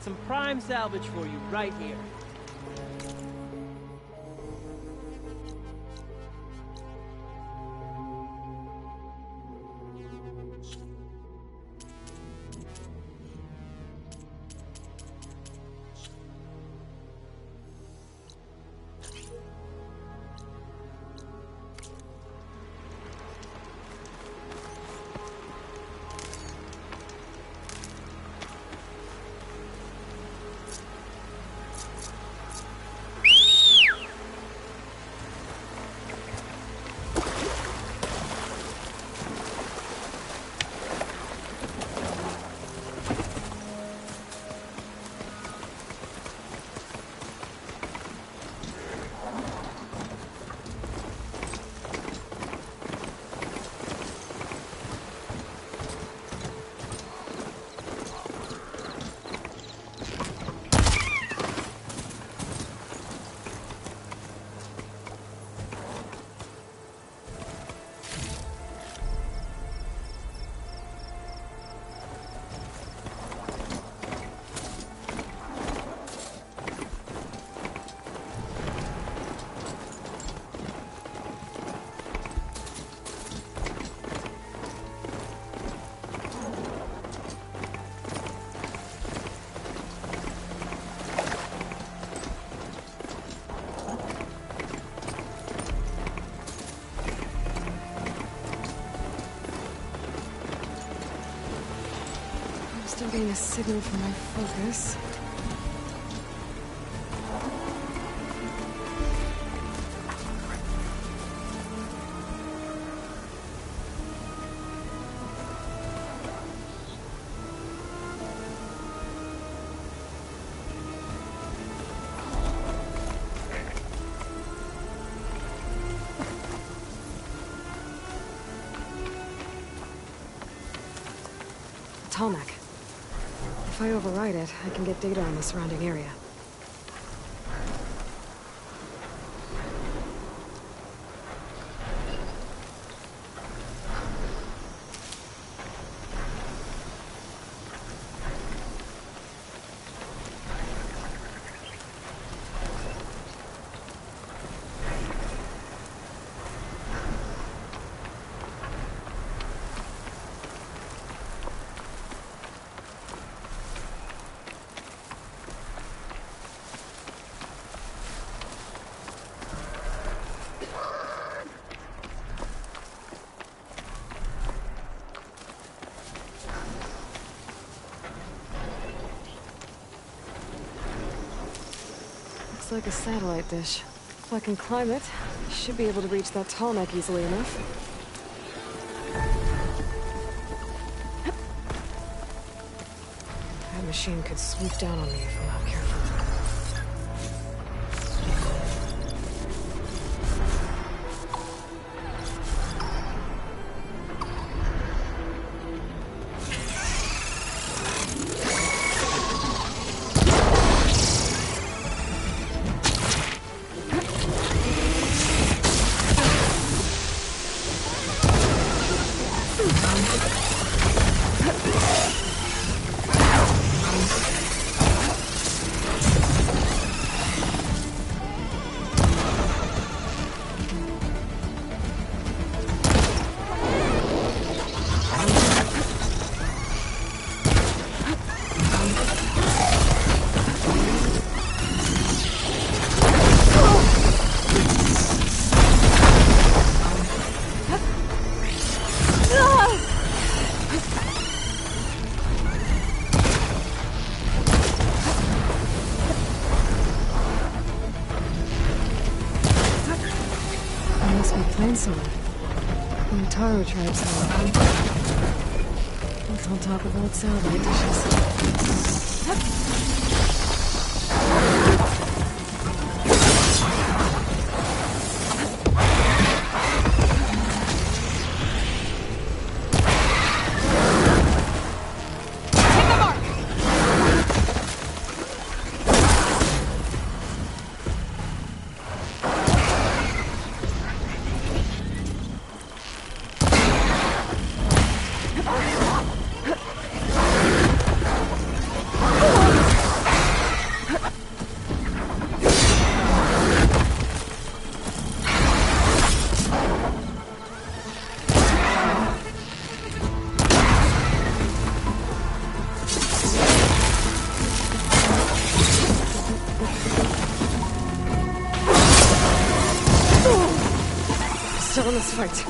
Some prime salvage for you right here. Still getting a signal from my focus. Tallneck. If I override it, I can get data on the surrounding area. Looks like a satellite dish. If I can climb it, I should be able to reach that Tallneck easily enough. That machine could swoop down on me if I'm not careful. The Taro tribes are built on top of old satellite dishes. still in this fight.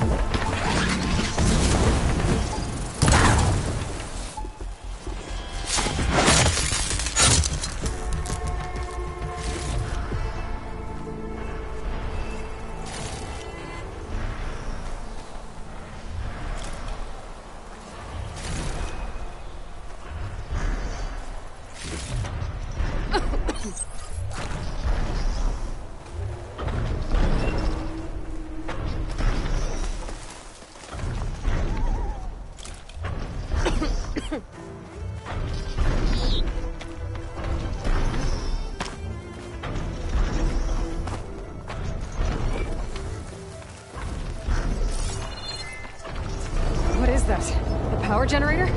What is that? The power generator?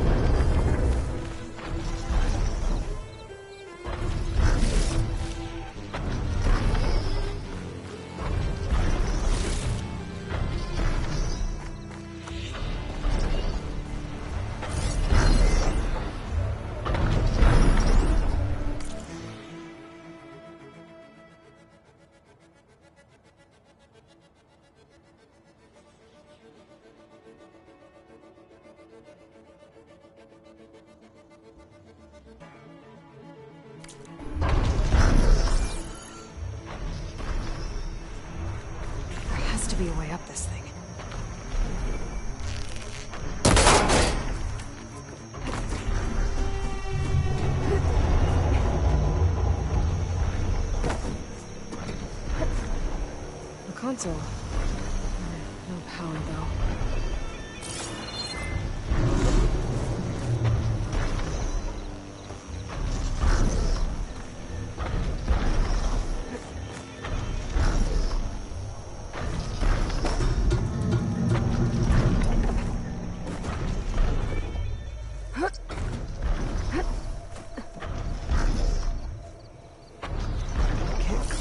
To be a way up this thing. The console. No power though.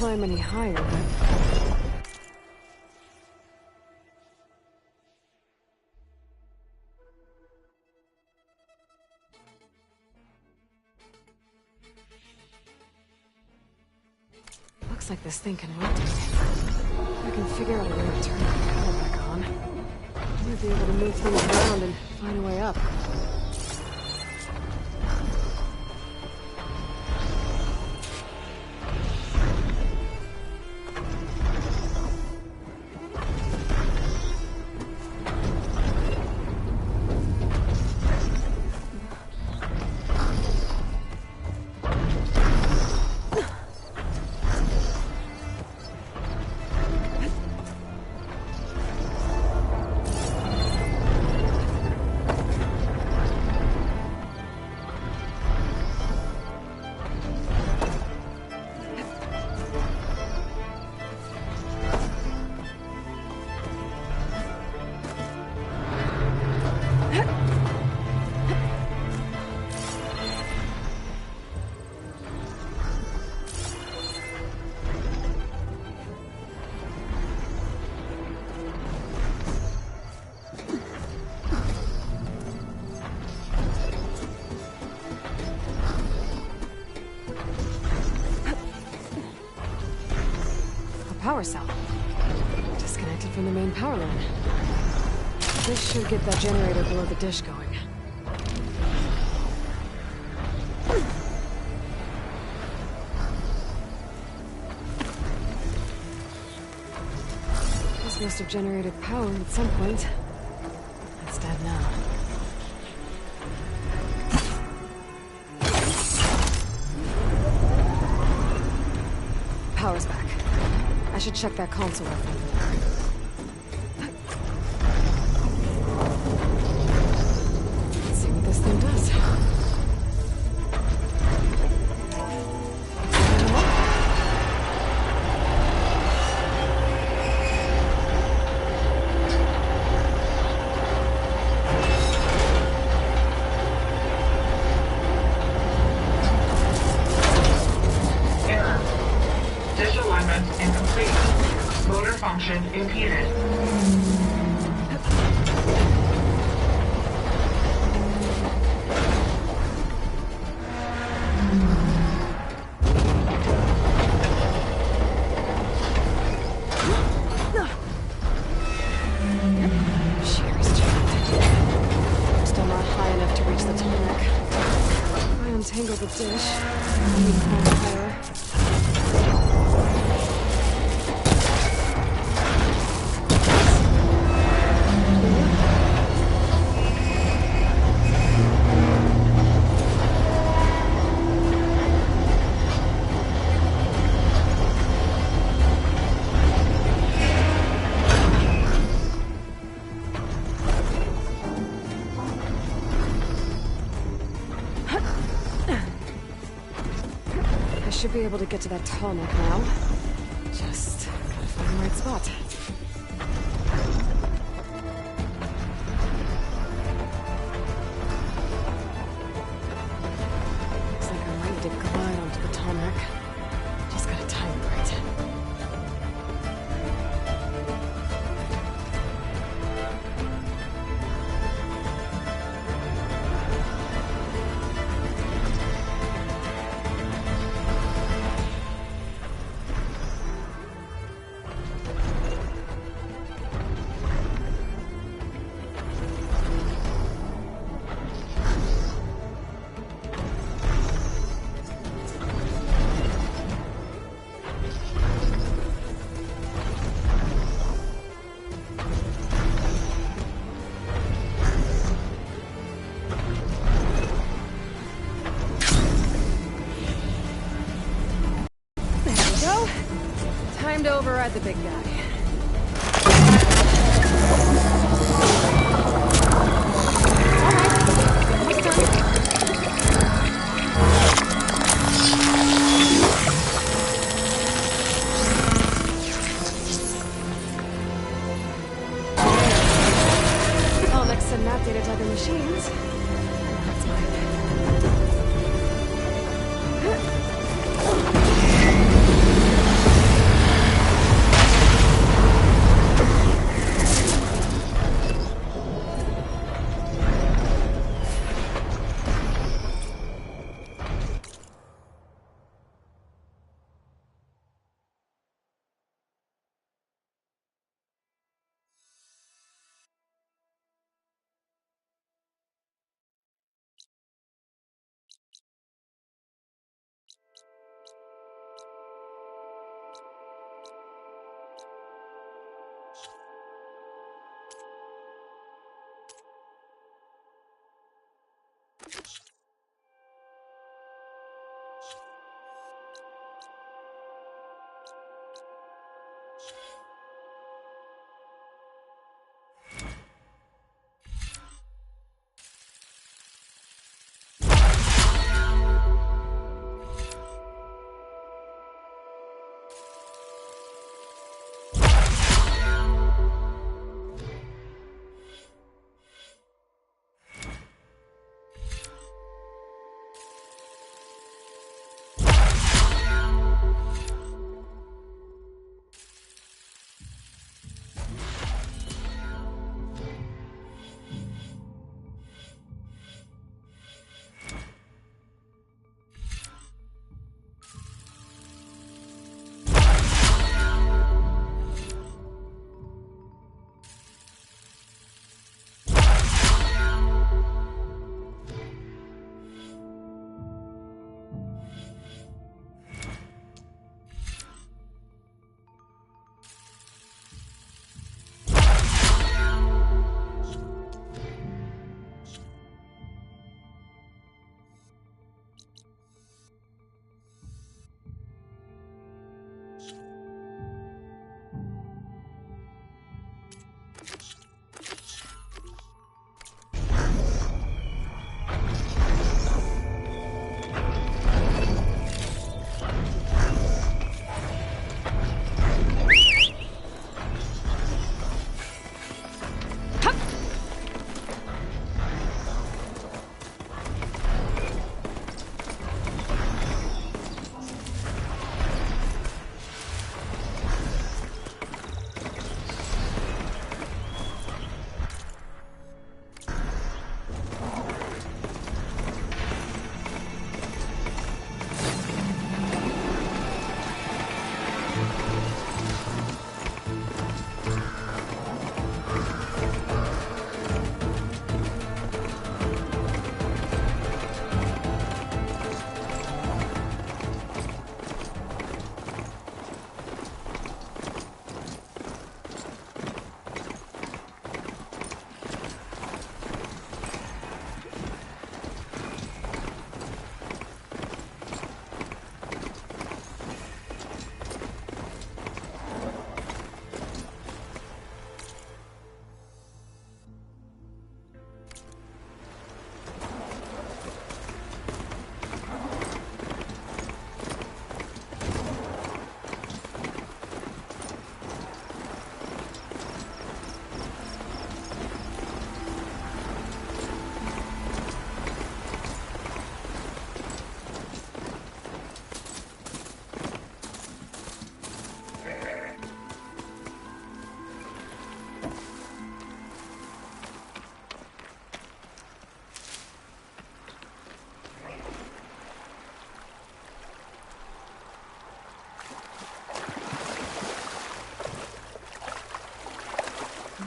Climb any higher, but... Looks like this thing can rotate. If I can figure out a way to turn the power back on, I might be able to move things around and find a way up. Power cell. Disconnected from the main power line. This should get that generator below the dish going. This must have generated power at some point. It's dead now. Power's back. I should check that console over there. Let's see what this thing does. Function impeded. fish. Maybe climb higher. I should be able to get to that tall neck now. Just gotta find the right spot. Looks like I'm ready to glide onto the tall neck. Just gotta time it right. Time to override the big guy. I'll mix some map data to other machines. That's mine.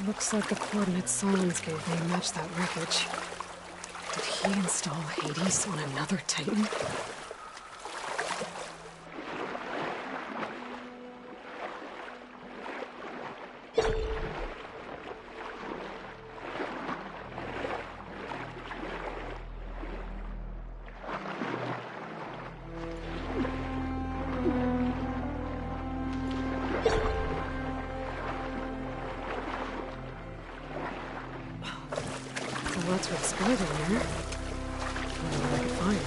Looks like the coordinates Silence gave me match that wreckage. Did he install Hades on another Titan? There's a lot to explore down there. I wonder what I could find.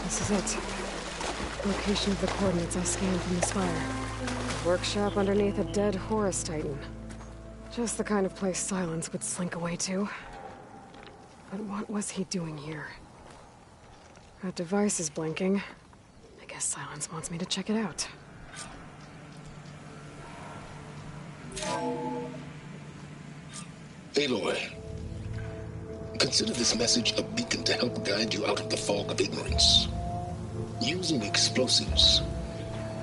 This is it. Location of the coordinates I scanned from the spire. Workshop underneath a dead Horus Titan. Just the kind of place Silence would slink away to. But what was he doing here? That device is blinking. I guess Silence wants me to check it out. Aloy, consider this message a beacon to help guide you out of the fog of ignorance. Using explosives,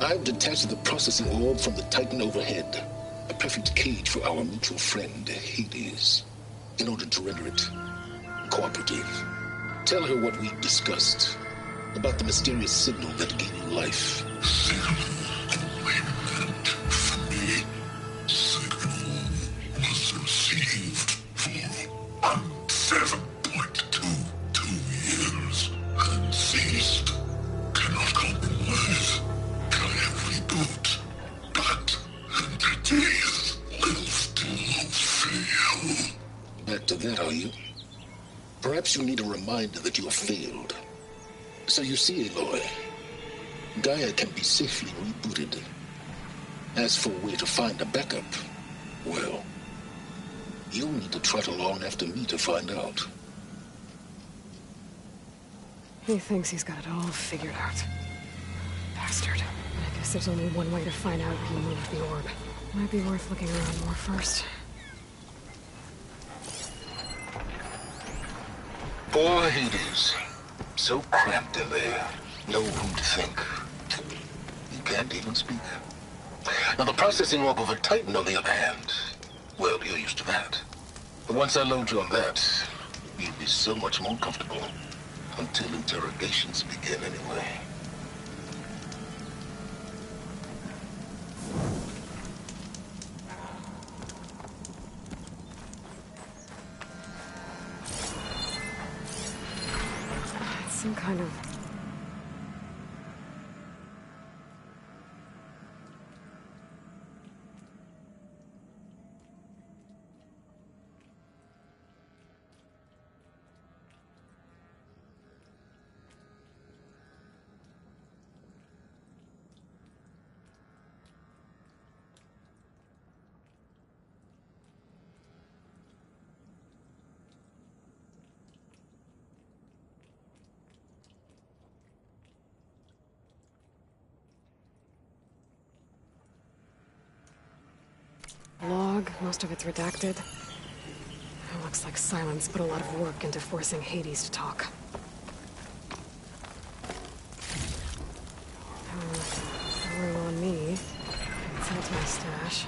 I've detached the processing orb from the Titan overhead, a perfect cage for our mutual friend, Hades, in order to render it cooperative. Tell her what we discussed about the mysterious signal that gave you life. Back to that, are you? Perhaps you need a reminder that you have failed. So you see, Aloy, Gaia can be safely rebooted. As for where to find a backup, well, you'll need to trot along after me to find out. He thinks he's got it all figured out. Bastard. I guess there's only one way to find out if he moved the orb. Might be worth looking around more first. Poor Hades. So cramped in there. No room to think. You can't even speak. Now the processing orb of a Titan, on the other hand, well, you're used to that. But once I load you on that, you'll be so much more comfortable. Until interrogations begin, anyway. Some kind of... log, most of it's redacted. It looks like Silence put a lot of work into forcing Hades to talk. Room on me. That's my stash.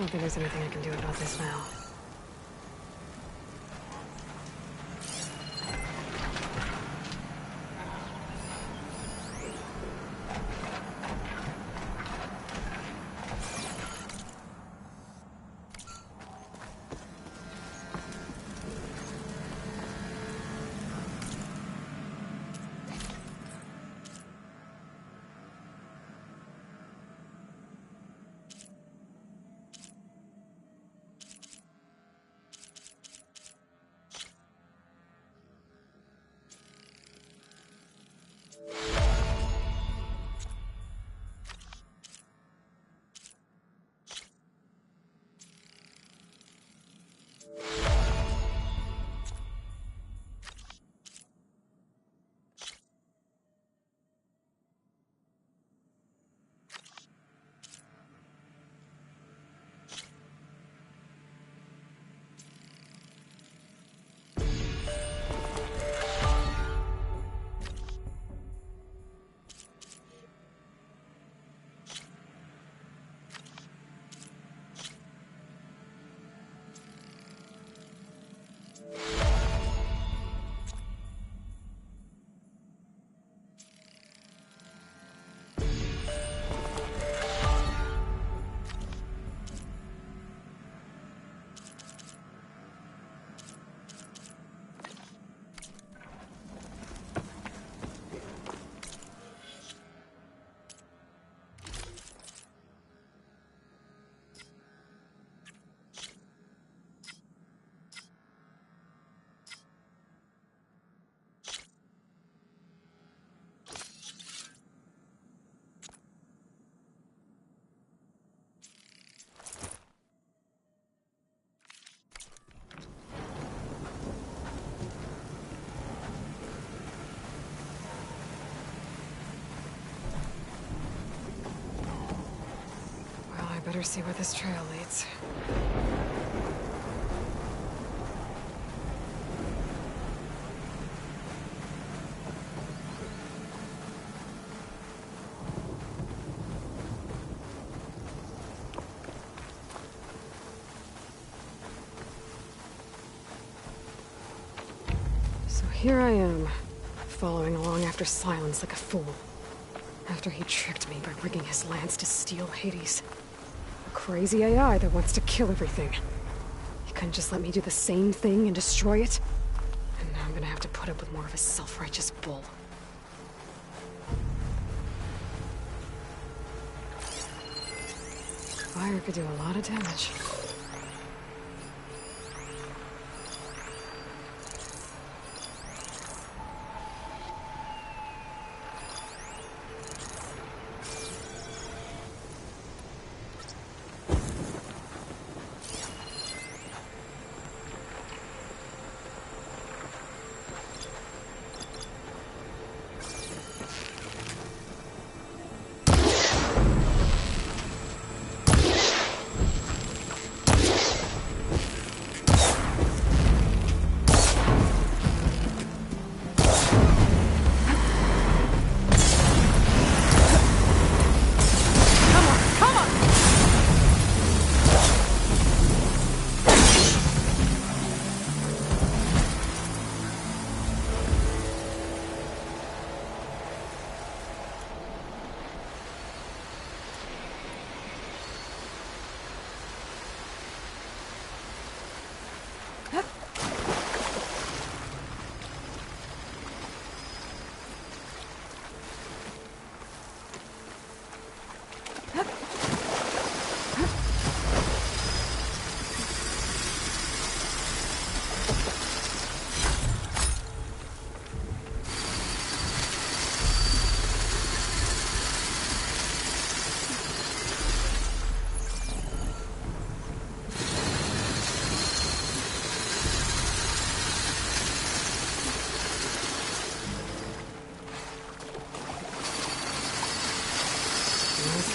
Don't think there's anything I can do about this now. Better see where this trail leads. So here I am, following along after Silence like a fool. After he tricked me by rigging his lance to steal Hades. Crazy AI that wants to kill everything. He couldn't just let me do the same thing and destroy it? And now I'm gonna have to put up with more of his self-righteous bull. Fire could do a lot of damage.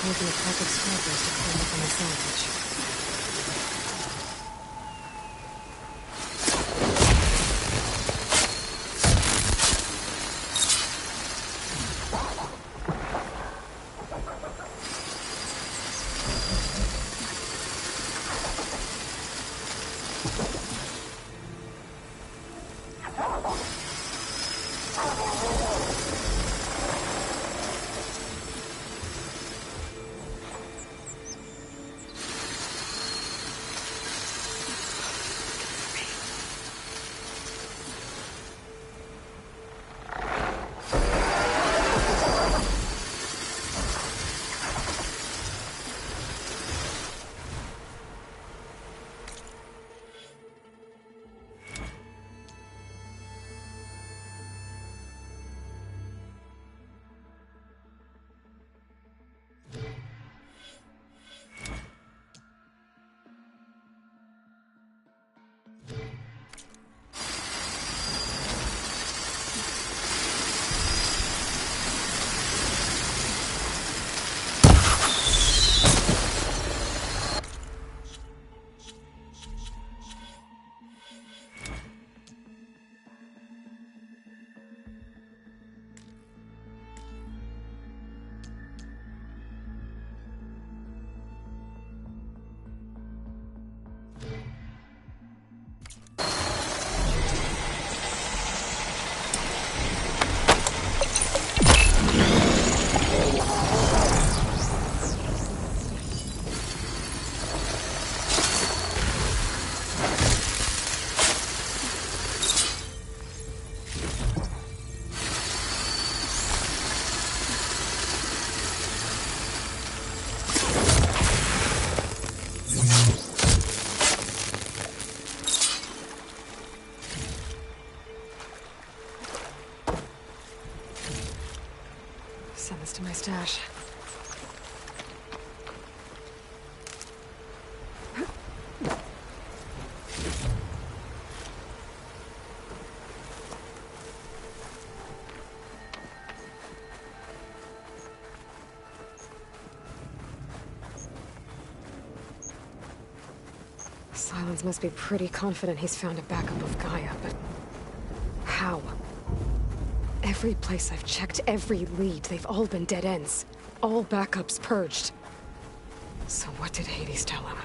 Maybe a pack of scrappers to clean up on the salvage. stash. Silence must be pretty confident he's found a backup of Gaia, but how? Every place I've checked, every lead, they've all been dead ends. All backups purged. So what did Hades tell him?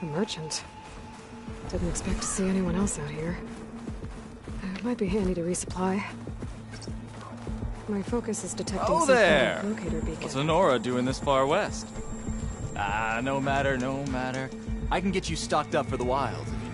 A merchant. Didn't expect to see anyone else out here. It might be handy to resupply. My focus is detecting some kind of locator beacon. What's Honora doing this far west? Ah, no matter, no matter. I can get you stocked up for the wilds if you need.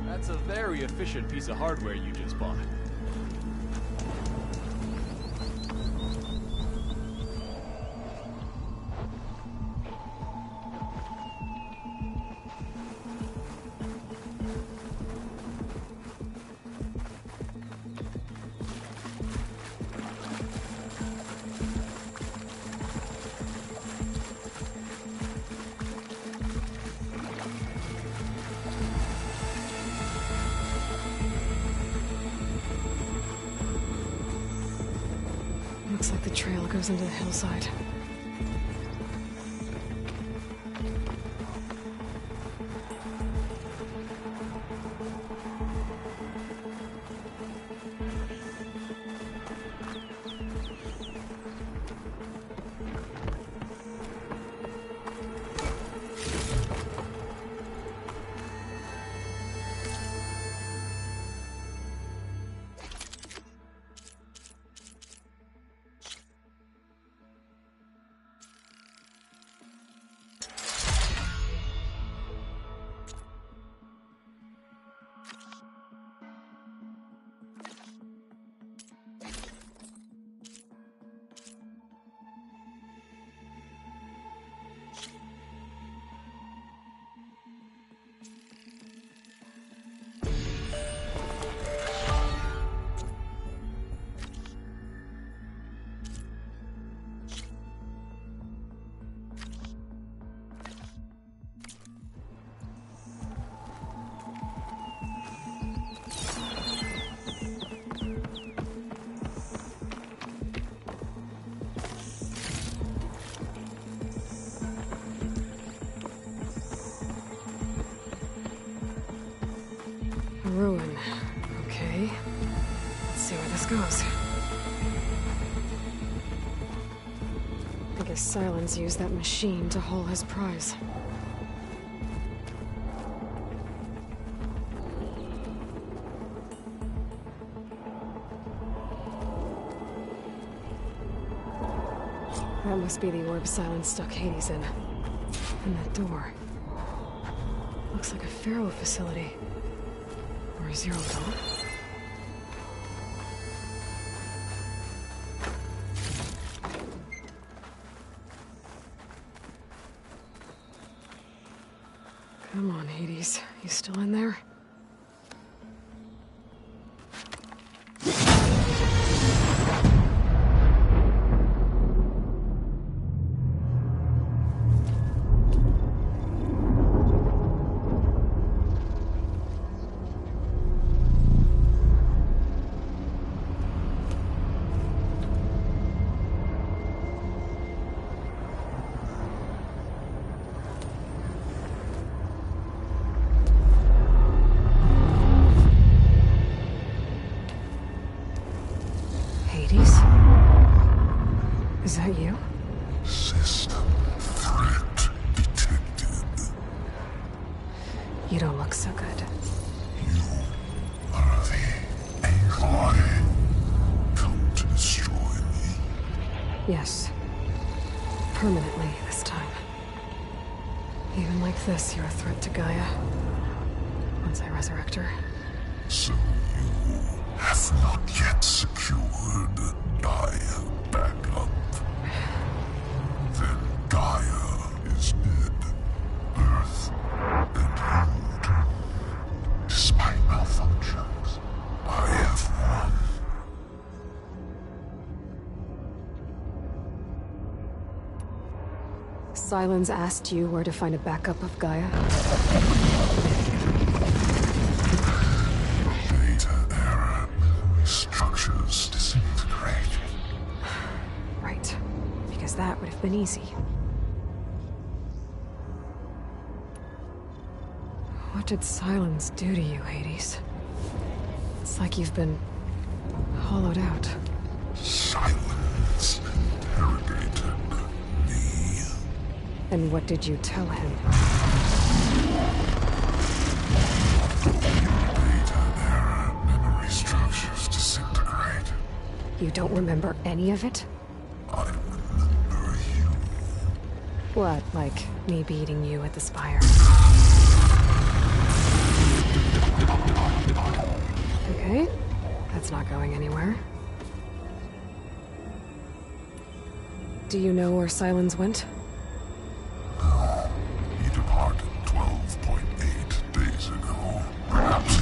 That's a very efficient piece of hardware you just bought. Looks like the trail goes into the hillside. A ruin. Okay. Let's see where this goes. I guess Silence used that machine to haul his prize. That must be the orb Silence stuck Hades in. And that door. Looks like a Pharaoh facility. Or a Zero Dawn. Come on, Hades. You still in there? Hades? Is that you? System threat detected. You don't look so good. You are the Aloy. Come to destroy me. Yes. Permanently this time. Even like this, you're a threat to Gaia. Once I resurrect her. So you have not yet secured Gaia back up. Then Gaia is dead. Earth and you too. Despite malfunctions, I have won. Sylens asked you where to find a backup of Gaia? Data error. Memory structures disintegrated. Right. Because that would have been easy. What did Sylens do to you, Hades? It's like you've been hollowed out. Silence interrogated me. And what did you tell him? Data error. Memory structures disintegrate. You don't remember any of it? I remember you. What, like me beating you at the Spire? Okay, that's not going anywhere. Do you know where Sylens went? No. He departed 12.8 days ago. Perhaps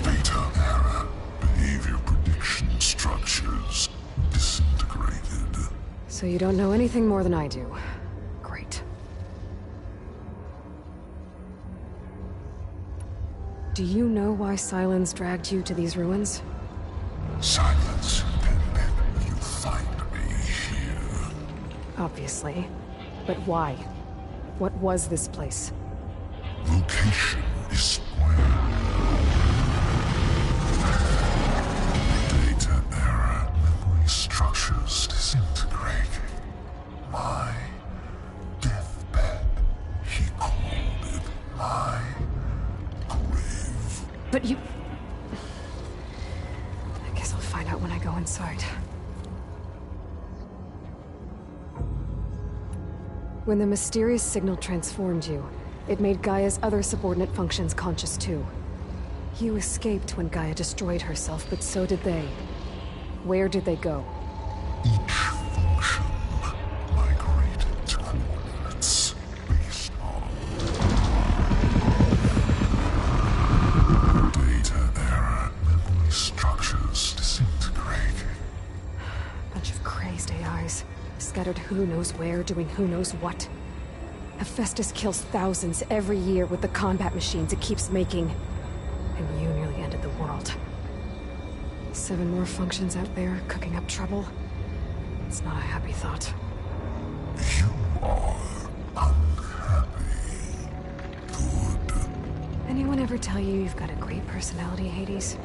Data error. Behavior prediction structures disintegrated. So you don't know anything more than I do. Great. Do you know why Sylens dragged you to these ruins? Silence intended you find me here. Obviously. But why? What was this place? Location is where data error. Memory structures disintegrate. My deathbed. He called it my grave. But you... I guess I'll find out when I go inside. When the mysterious signal transformed you, it made Gaia's other subordinate functions conscious too. You escaped when Gaia destroyed herself, but so did they. Where did they go? Each function migrated to coordinates based on data error. Memory structures disintegrating. Bunch of crazed AIs, scattered who knows where, doing who knows what. Hephaestus kills thousands every year with the combat machines it keeps making. And you nearly ended the world. 7 more functions out there, cooking up trouble. It's not a happy thought. You are unhappy. Good. Anyone ever tell you you've got a great personality, Hades?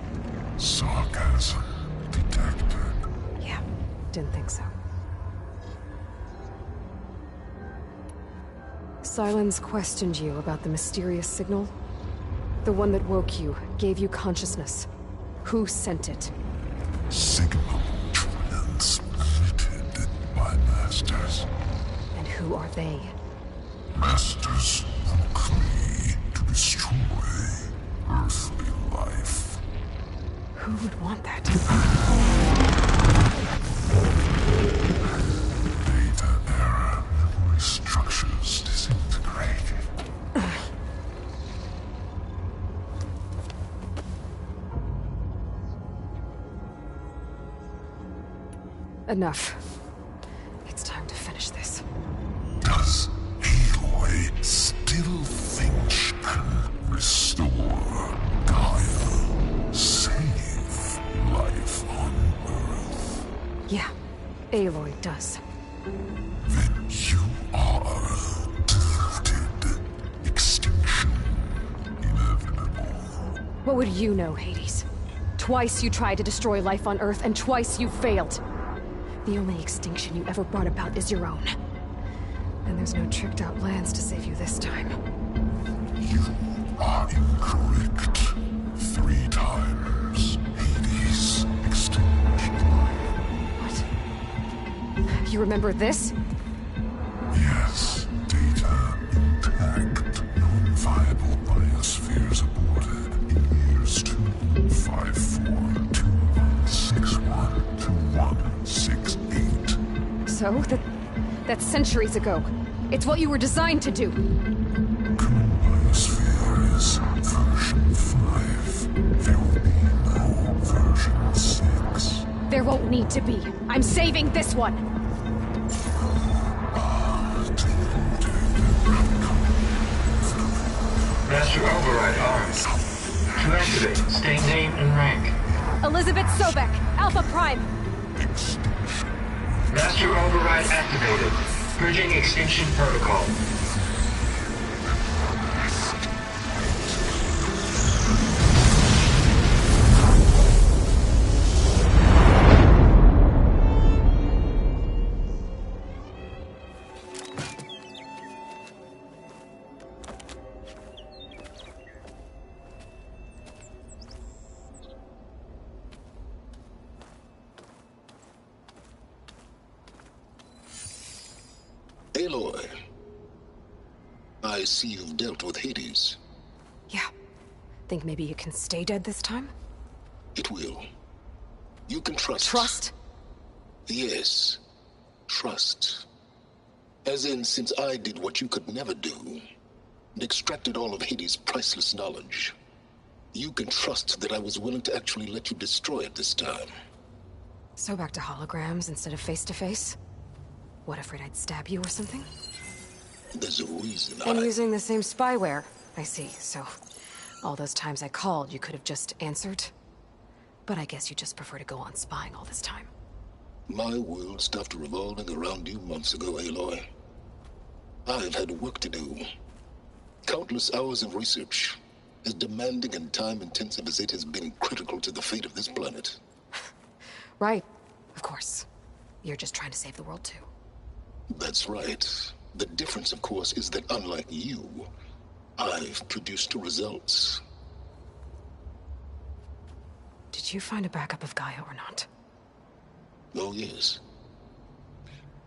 Sarcasm detected. Yeah, didn't think so. Sylens questioned you about the mysterious signal? The one that woke you, gave you consciousness. Who sent it? Signal transmitted by masters. And who are they? Masters of Klee to destroy earthly life. Who would want that? Data error. Enough. It's time to finish this. Does Aloy still think she can restore Gaia? Save life on Earth? Yeah, Aloy does. Then you are deluded. Extinction inevitable. What would you know, Hades? Twice you tried to destroy life on Earth, and twice you failed. The only extinction you ever brought about is your own. And there's no tricked-out lands to save you this time. You are incorrect. 3 times. Hades extinction. What? You remember this? Yes, data intact. Non-viable biospheres aborted in years 254, 2161, 2168. So? That's centuries ago. It's what you were designed to do. Current biosphere is version 5. There will be no version 6. There won't need to be. I'm saving this one! Master Override arms. To activate, state name and rank. Elizabeth Sobek, Alpha Prime! Master Override activated. Purging extinction protocol. Aloy, I see you've dealt with Hades. Yeah. Think maybe you can stay dead this time? It will. You can trust. Trust? Yes. Trust. As in, since I did what you could never do, and extracted all of Hades' priceless knowledge, you can trust that I was willing to actually let you destroy it this time. So back to holograms instead of face-to-face? What, afraid I'd stab you or something? There's a reason And using the same spyware. I see, so... all those times I called, you could have just answered? But I guess you just prefer to go on spying all this time. My world stopped revolving around you months ago, Aloy. I've had work to do. Countless hours of research, as demanding and time-intensive as it has been critical to the fate of this planet. Right, of course. You're just trying to save the world, too. That's right. The difference, of course, is that unlike you, I've produced results. Did you find a backup of Gaia or not? Oh, yes.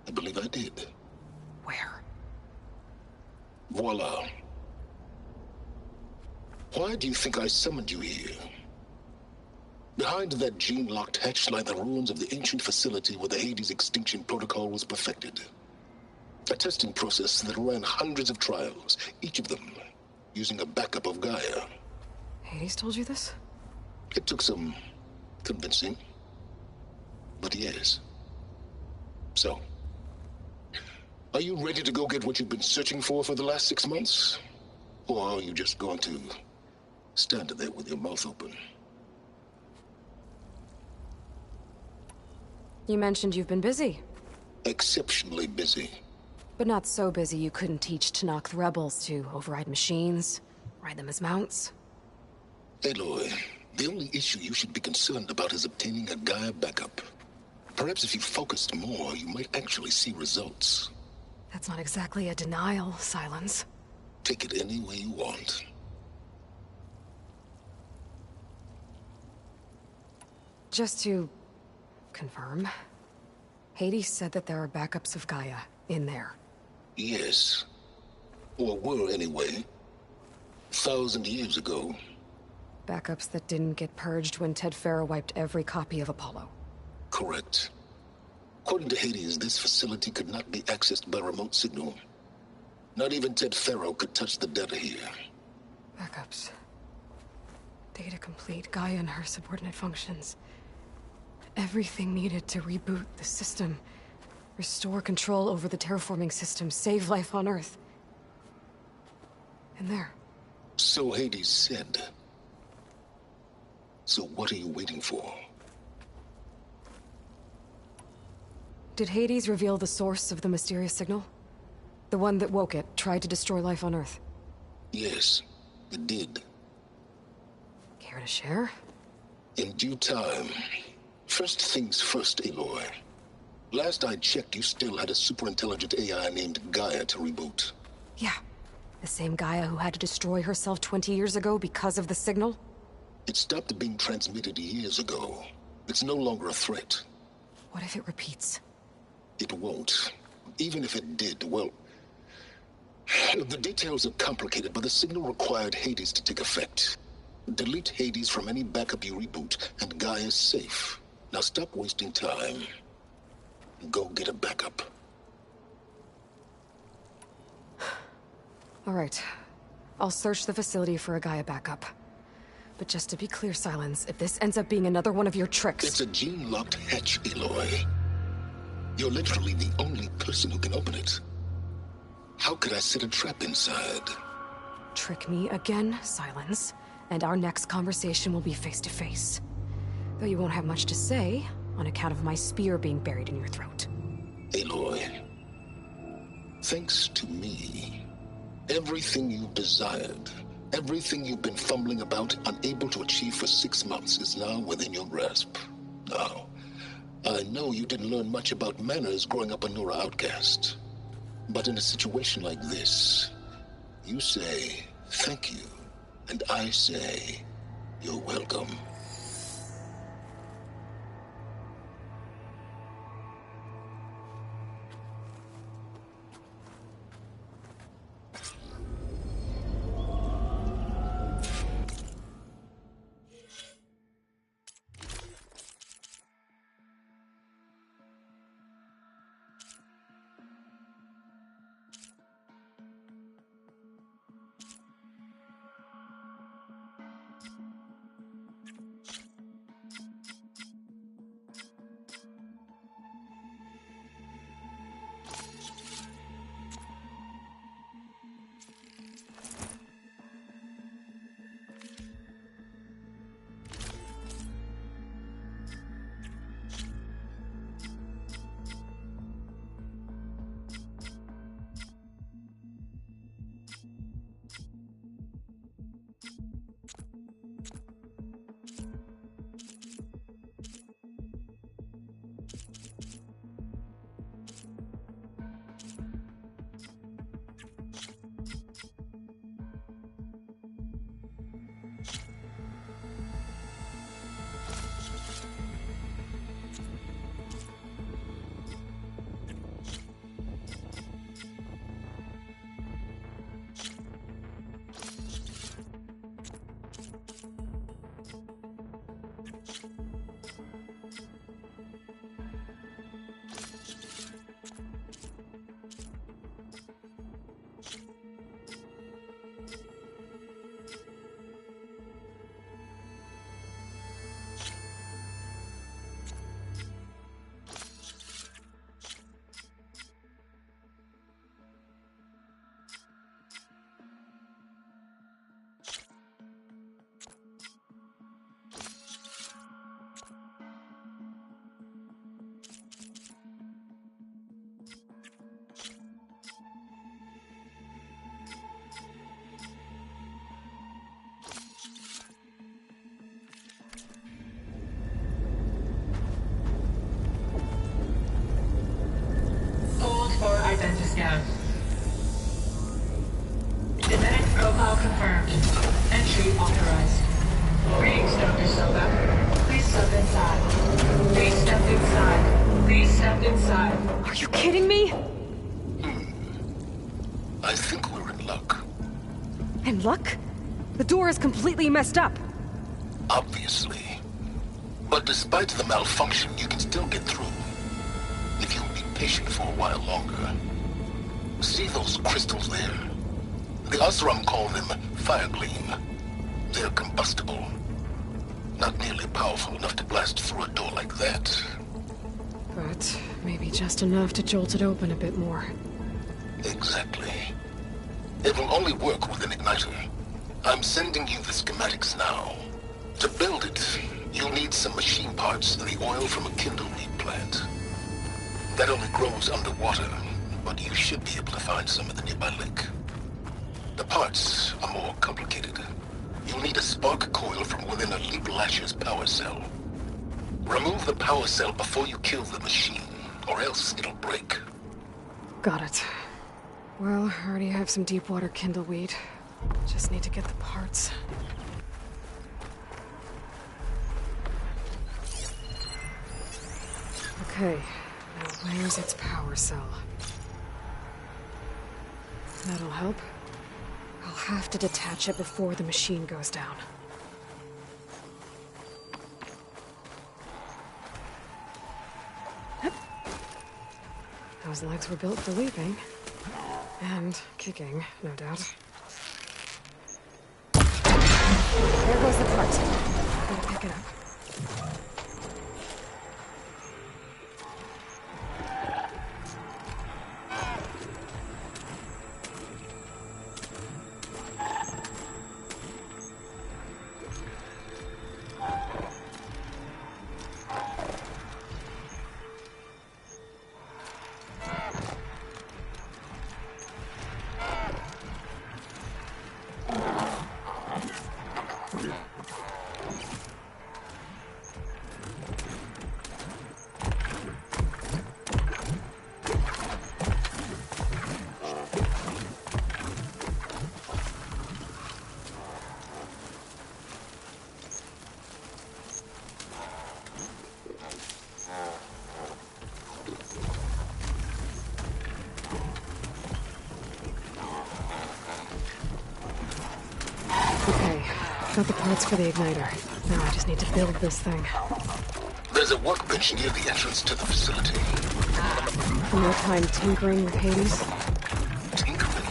I believe I did. Where? Voila. Why do you think I summoned you here? Behind that gene-locked hatch lie the ruins of the ancient facility where the Hades extinction protocol was perfected. A testing process that ran hundreds of trials, each of them using a backup of Gaia. Hades told you this? It took some convincing, but yes. So, are you ready to go get what you've been searching for the last 6 months? Or are you just going to stand there with your mouth open? You mentioned you've been busy. Exceptionally busy. But not so busy you couldn't teach Tenakth rebels to override machines, ride them as mounts. Aloy, the only issue you should be concerned about is obtaining a Gaia backup. Perhaps if you focused more, you might actually see results. That's not exactly a denial, Silence. Take it any way you want. Just to confirm, Hades said that there are backups of Gaia in there. Yes. Or were anyway. 1,000 years ago. Backups that didn't get purged when Ted Faro wiped every copy of Apollo. Correct. According to Hades, this facility could not be accessed by remote signal. Not even Ted Faro could touch the data here. Backups. Data complete, Gaia and her subordinate functions. Everything needed to reboot the system. Restore control over the terraforming system, save life on Earth. And there. So Hades said. So what are you waiting for? Did Hades reveal the source of the mysterious signal? The one that woke it, tried to destroy life on Earth? Yes, it did. Care to share? In due time. First things first, Aloy. Last I checked, you still had a superintelligent AI named Gaia to reboot. Yeah. The same Gaia who had to destroy herself 20 years ago because of the signal? It stopped being transmitted years ago. It's no longer a threat. What if it repeats? It won't. Even if it did, well... The details are complicated, but the signal required Hades to take effect. Delete Hades from any backup you reboot, and Gaia's safe. Now stop wasting time. Go get a backup. All right. I'll search the facility for a Gaia backup. But just to be clear, Silence, if this ends up being another one of your tricks... It's a gene-locked hatch, Aloy. You're literally the only person who can open it. How could I set a trap inside? Trick me again, Silence, and our next conversation will be face-to-face. Though you won't have much to say, on account of my spear being buried in your throat. Aloy, thanks to me, everything you've desired, everything you've been fumbling about, unable to achieve for 6 months, is now within your grasp. Now, I know you didn't learn much about manners growing up a Nora outcast. But in a situation like this, you say, thank you, and I say, you're welcome. Identiscan. Genetic profile confirmed. Entry authorized. Greetings, Dr. Soka. Please step inside. Please step inside. Please step inside. Are you kidding me? I think we're in luck. In luck? The door is completely messed up. Obviously. But despite the malfunction, you can still get through. If you'll be patient for a while longer. See those crystals there? The Oseram call them fire gleam. They're combustible. Not nearly powerful enough to blast through a door like that. But maybe just enough to jolt it open a bit more. Exactly. It will only work with an igniter. I'm sending you the schematics now. To build it, you'll need some machine parts and the oil from a kindleweed plant. That only grows underwater, but you should be able to find some in the nearby lake. The parts are more complicated. You'll need a spark coil from within a Leap Lasher's power cell. Remove the power cell before you kill the machine, or else it'll break. Got it. Well, I already have some deep water kindleweed. Just need to get the parts. Okay, now where's its power cell? That'll help. I'll have to detach it before the machine goes down. Those legs were built for leaping. And kicking, no doubt. There goes the part. Gotta pick it up. Got the parts for the igniter. Now I just need to build this thing. There's a workbench near the entrance to the facility. No time tinkering with Hades? Tinkering?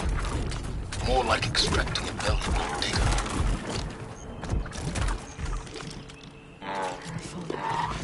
More like extracting valuable data. Careful now.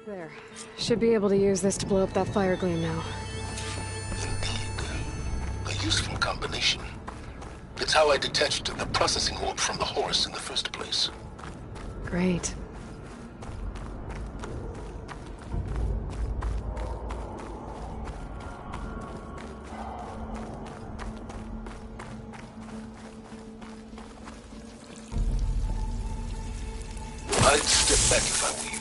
There. Should be able to use this to blow up that fire gleam now. Indeed. A useful combination. It's how I detached the processing orb from the horse in the first place. Great. I'd step back if I were you.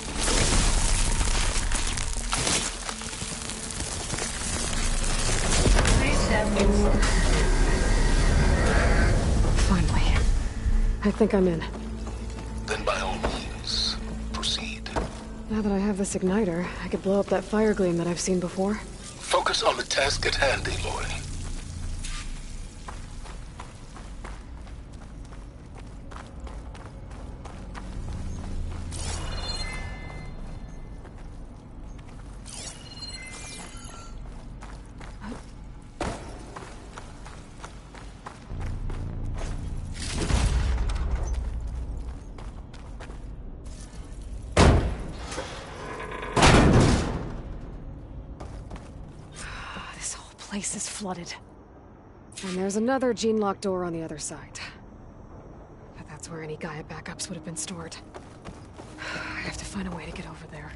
Finally. I think I'm in. Then by all means, proceed. Now that I have this igniter, I could blow up that fire gleam that I've seen before. Focus on the task at hand, Aloy. Place is flooded. And there's another gene-lock door on the other side. But that's where any Gaia backups would have been stored. I have to find a way to get over there.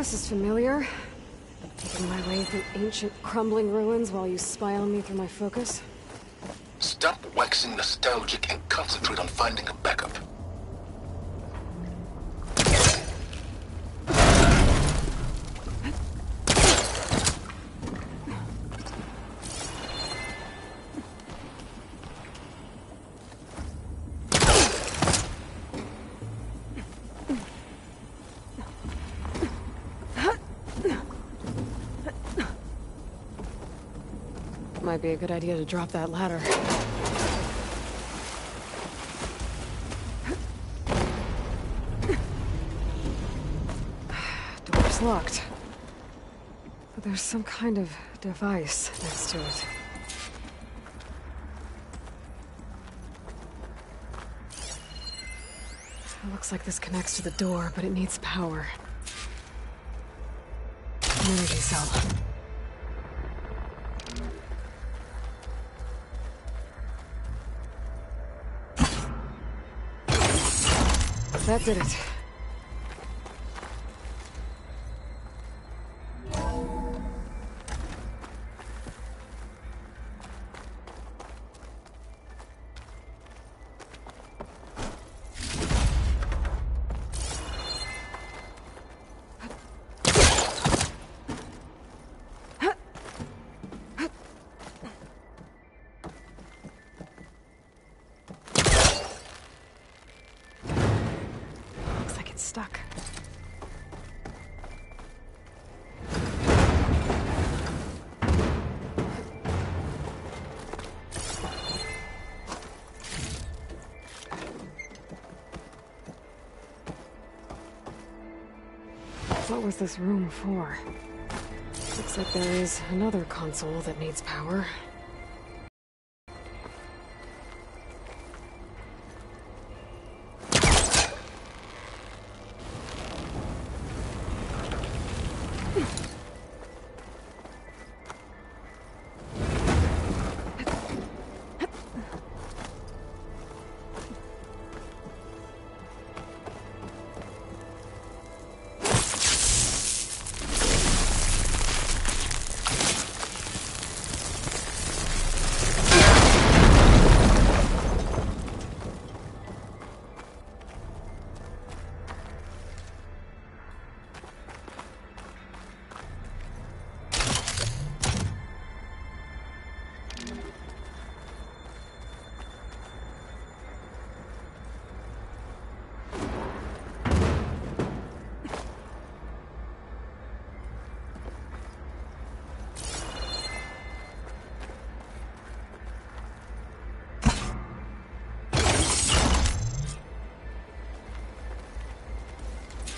This is familiar. Making my way through ancient, crumbling ruins while you spy on me through my focus. Stop waxing nostalgic and concentrate on finding a backup. Might be a good idea to drop that ladder. Door's locked. But there's some kind of device next to it. It looks like this connects to the door, but it needs power. An energy cell. That did it. Stuck. What was this room for? Looks like there is another console that needs power.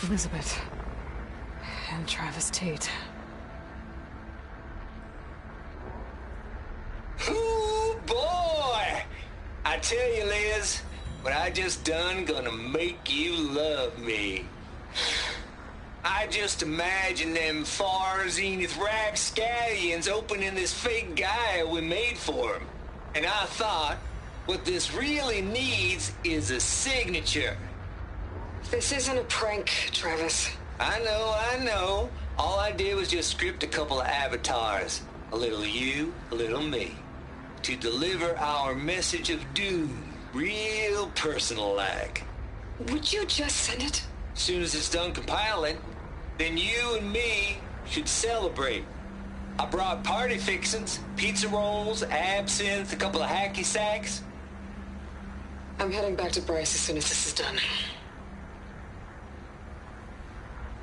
Elizabeth. And Travis Tate. Ooh, boy! I tell you, Liz, what I just done gonna make you love me. I just imagine them far zenith rapscallions opening this fake guy we made for him. And I thought, what this really needs is a signature. This isn't a prank, Travis. I know. All I did was just script a couple of avatars. A little you, a little me. To deliver our message of doom, real personal-like. Would you just send it? As soon as it's done compiling, then you and me should celebrate. I brought party fixins, pizza rolls, absinthe, a couple of hacky sacks. I'm heading back to Bryce as soon as this is done.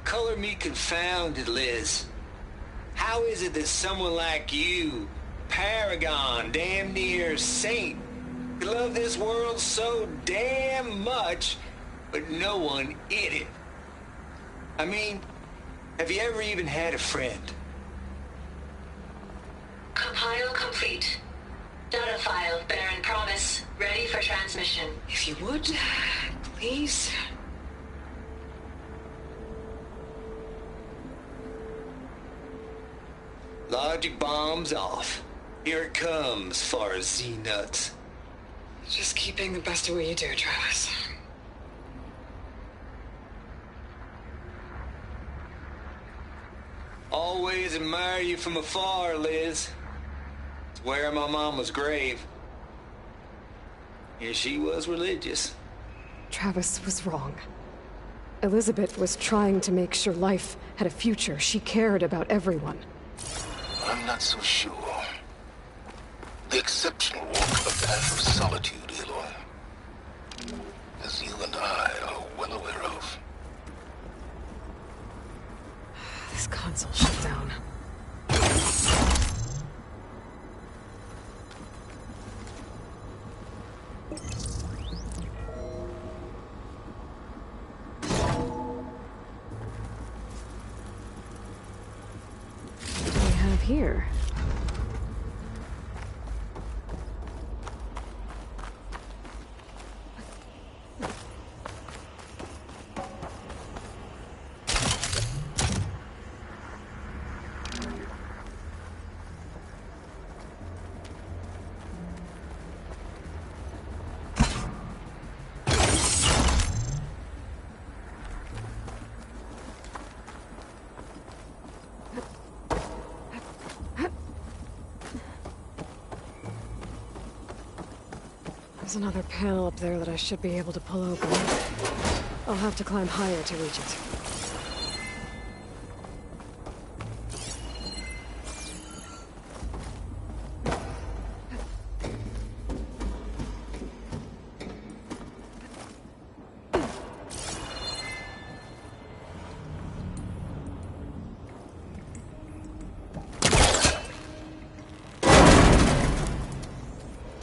Color me confounded, Liz. How is it that someone like you, paragon, damn near saint, could love this world so damn much, but no one in it? I mean, have you ever even had a friend? Compile complete. Data file, Baron Promise, ready for transmission. If you would, please. Logic bombs off. Here it comes, far as Z-nuts. Just keep being the best at what you do, Travis. Always admire you from afar, Liz. It's where my mama's grave. Yeah, she was religious. Travis was wrong. Elizabeth was trying to make sure life had a future. She cared about everyone. I'm not so sure. The exceptional walk the path of solitude, Aloy, as you and I are well aware of. This console shut down. What do we have here? There's another panel up there that I should be able to pull open. I'll have to climb higher to reach it.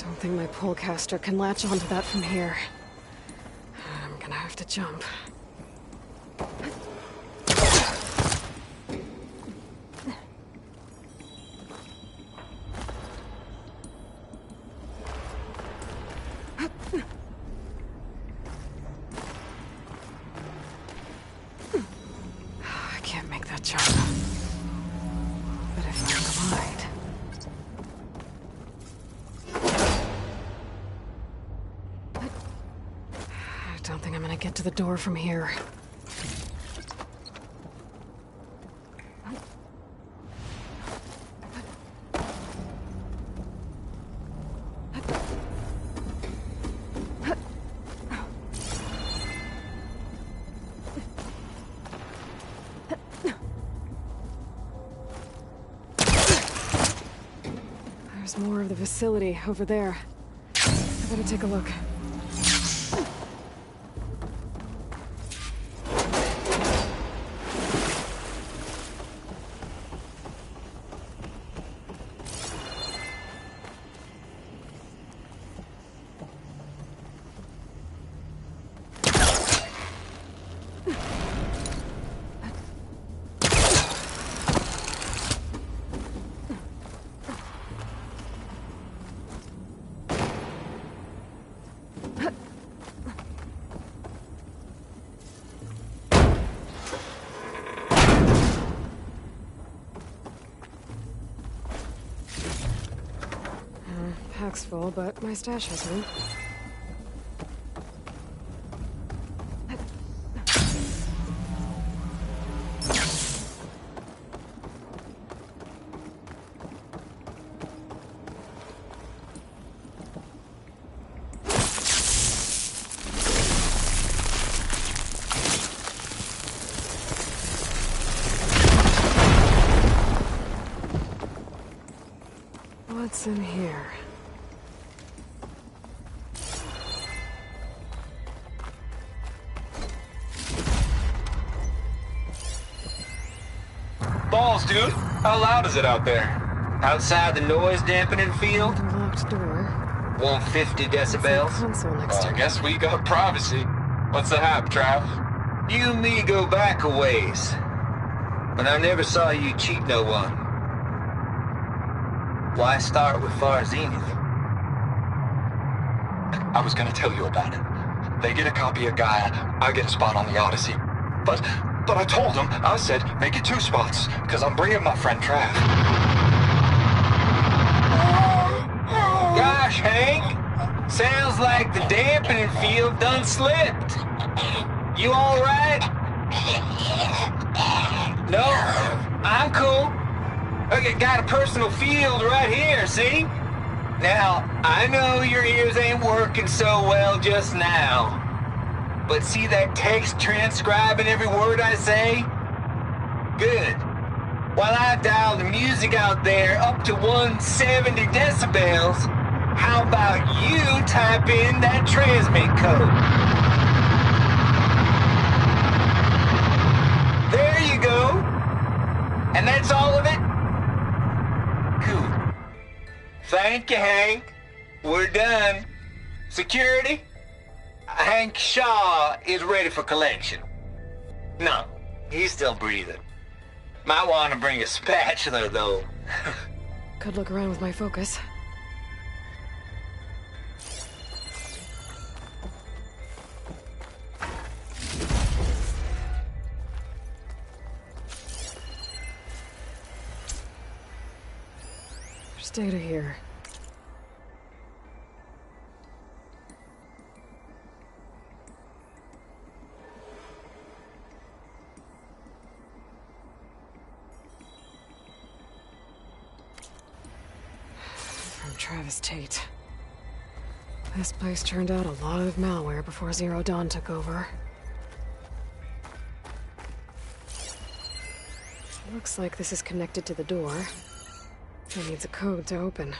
I think my polecaster can latch onto that from here. I'm gonna have to jump. I can't make that jump. But if I glide... I don't think I'm gonna get to the door from here. There's more of the facility over there. I better take a look. Pack's full, but my stash has room. What's in here? Balls, dude. How loud is it out there? Outside the noise dampening field? Locked door. 150 decibels. Console next to I guess we got privacy. What's the hap, Trav? You and me go back a ways. But I never saw you cheat no one. Why start with Far Zenith? I was gonna tell you about it. They get a copy of Gaia, I get a spot on the Odyssey. But I told them, I said, make it 2 spots, because I'm bringing my friend Trav. Gosh, Hank. Sounds like the dampening field done slipped. You all right? No, I I'm cool. Okay, got a personal field right here, see? Now, I know your ears ain't working so well just now. But see that text transcribing every word I say? Good. While I dial the music out there up to 170 decibels, how about you type in that transmit code? There you go. And that's all of it? Cool. Thank you, Hank. We're done. Security? Hank Shaw is ready for collection. No, he's still breathing. Might want to bring a spatula, though. Could look around with my focus. There's data here. Travis Tate. This place turned out a lot of malware before Zero Dawn took over. Looks like this is connected to the door. It needs a code to open.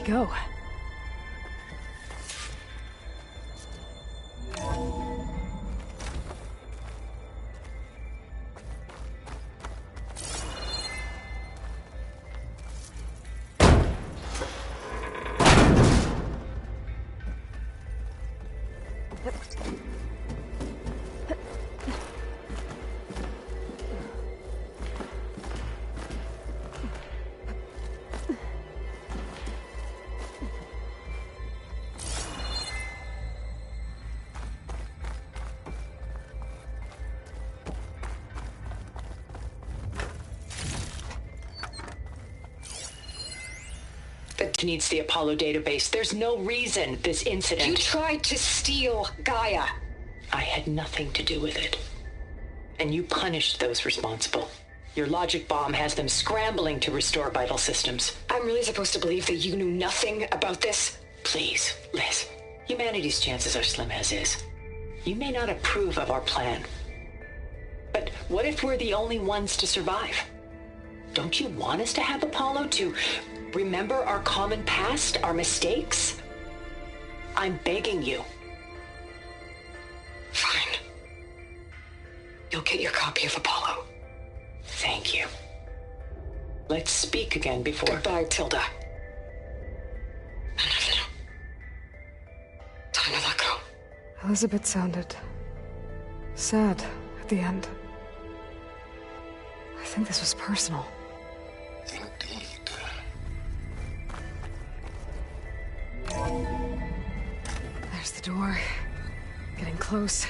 Go. Needs the Apollo database. There's no reason this incident... You tried to steal Gaia. I had nothing to do with it. And you punished those responsible. Your logic bomb has them scrambling to restore vital systems. I'm really supposed to believe that you knew nothing about this? Please, Liz. Humanity's chances are slim as is. You may not approve of our plan. But what if we're the only ones to survive? Don't you want us to have Apollo to... remember our common past, our mistakes? I'm begging you. Fine. You'll get your copy of Apollo. Thank you. Let's speak again before... Goodbye, Tilda. No. Time to let go. Elizabeth sounded... sad at the end. I think this was personal. Indeed. There's the door. Getting close.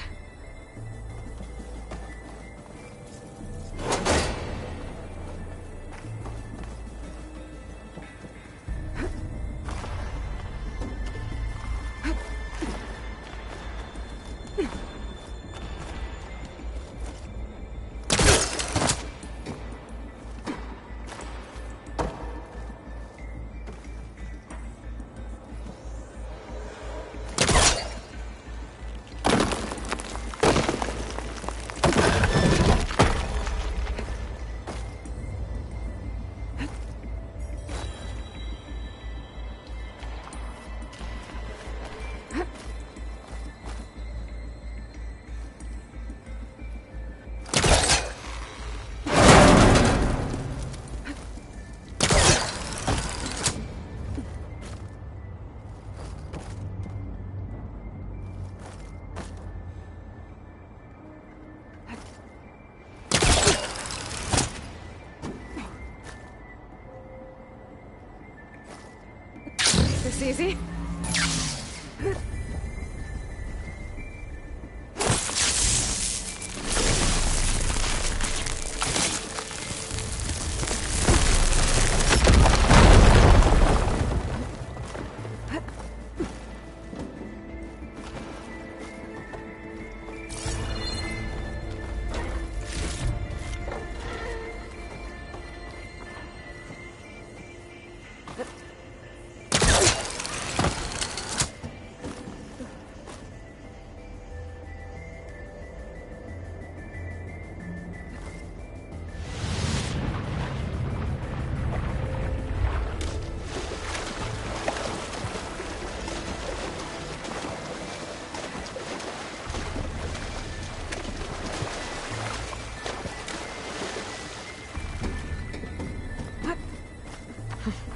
easy.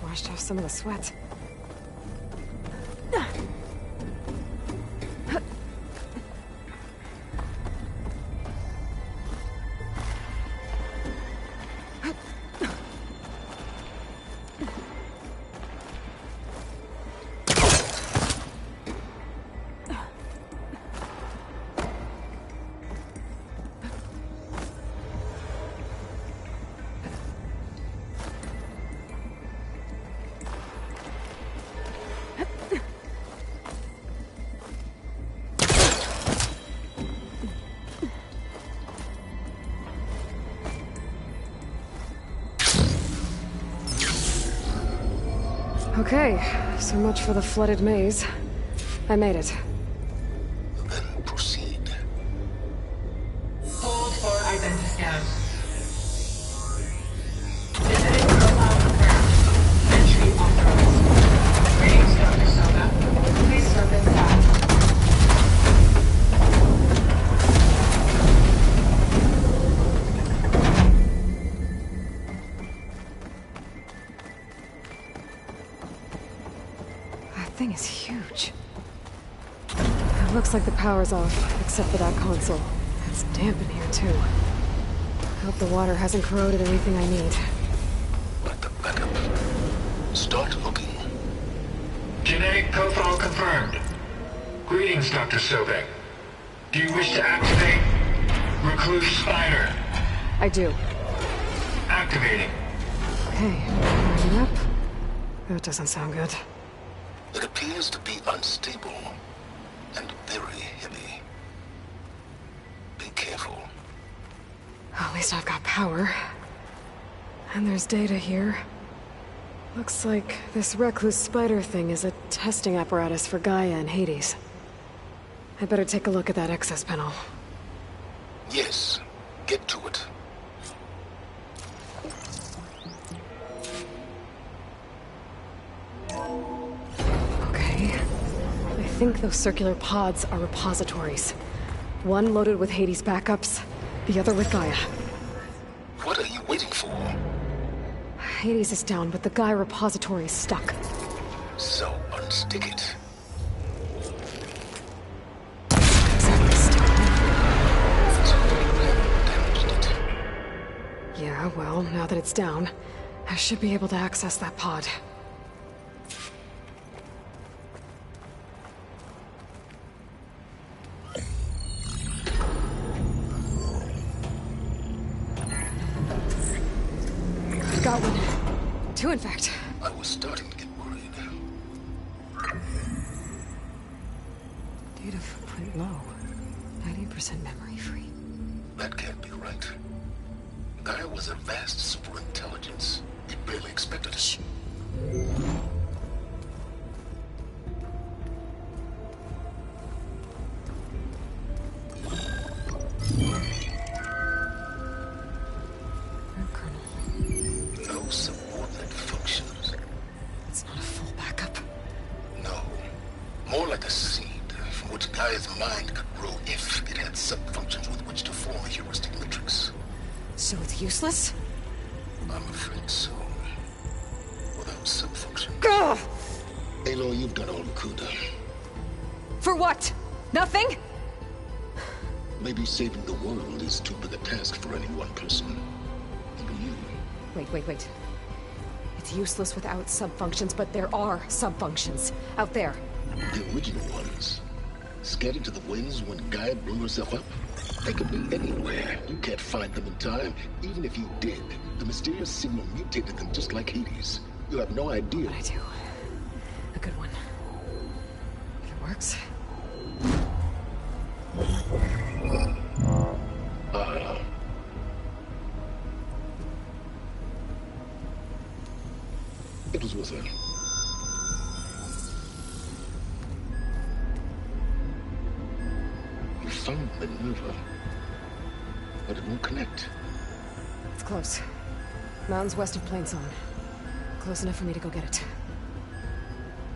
Washed off some of the sweat. Okay, so much for the flooded maze. I made it. Then proceed. Hold for identiscan. Visiting profile confirmed. Entry authorized. Greetings, Dr. Soga. Please step inside. Thing is huge. It looks like the power's off, except for that console. It's damp in here, too. I hope the water hasn't corroded anything I need. But the backup. Start looking. Genetic profile confirmed. Greetings, Dr. Sobek. Do you wish to activate Recluse Spider? I do. Activating. Okay, warming up. That doesn't sound good. It appears to be unstable and very heavy. Be careful. At least I've got power. And there's data here. Looks like this Recluse Spider thing is a testing apparatus for Gaia and Hades. I better take a look at that access panel. Yes, get to it. I think those circular pods are repositories. One loaded with Hades backups, the other with Gaia. What are you waiting for? Hades is down, but the Gaia repository is stuck. So unstick it. Exactly stuck. Damaged it. Yeah, well, now that it's down, I should be able to access that pod. Got one. Two, in fact. I was starting to get worried. Data footprint low. 90% memory free. That can't be right. Gaia was a vast superintelligence. We barely expected it. Shh. No subordinate functions. It's not a full backup. No. More like a seed from which Gaia's mind could grow if it had sub-functions with which to form a heuristic matrix. So it's useless? I'm afraid so. Without sub-functions. Ugh! Aloy, you've done all you could. For what? Nothing? Maybe saving the world is too big a task for any one person. Even you. Wait. It's It's useless without subfunctions, but there are subfunctions. Out there. The original ones. Scattered to the winds when Gaia blew herself up? They could be anywhere. You can't find them in time. Even if you did, the mysterious signal mutated them just like Hades. You have no idea. But I do. A good one. If it works. It was with her. You found Minerva, but it won't connect. It's close. Mountains west of Plainsong. Close enough for me to go get it.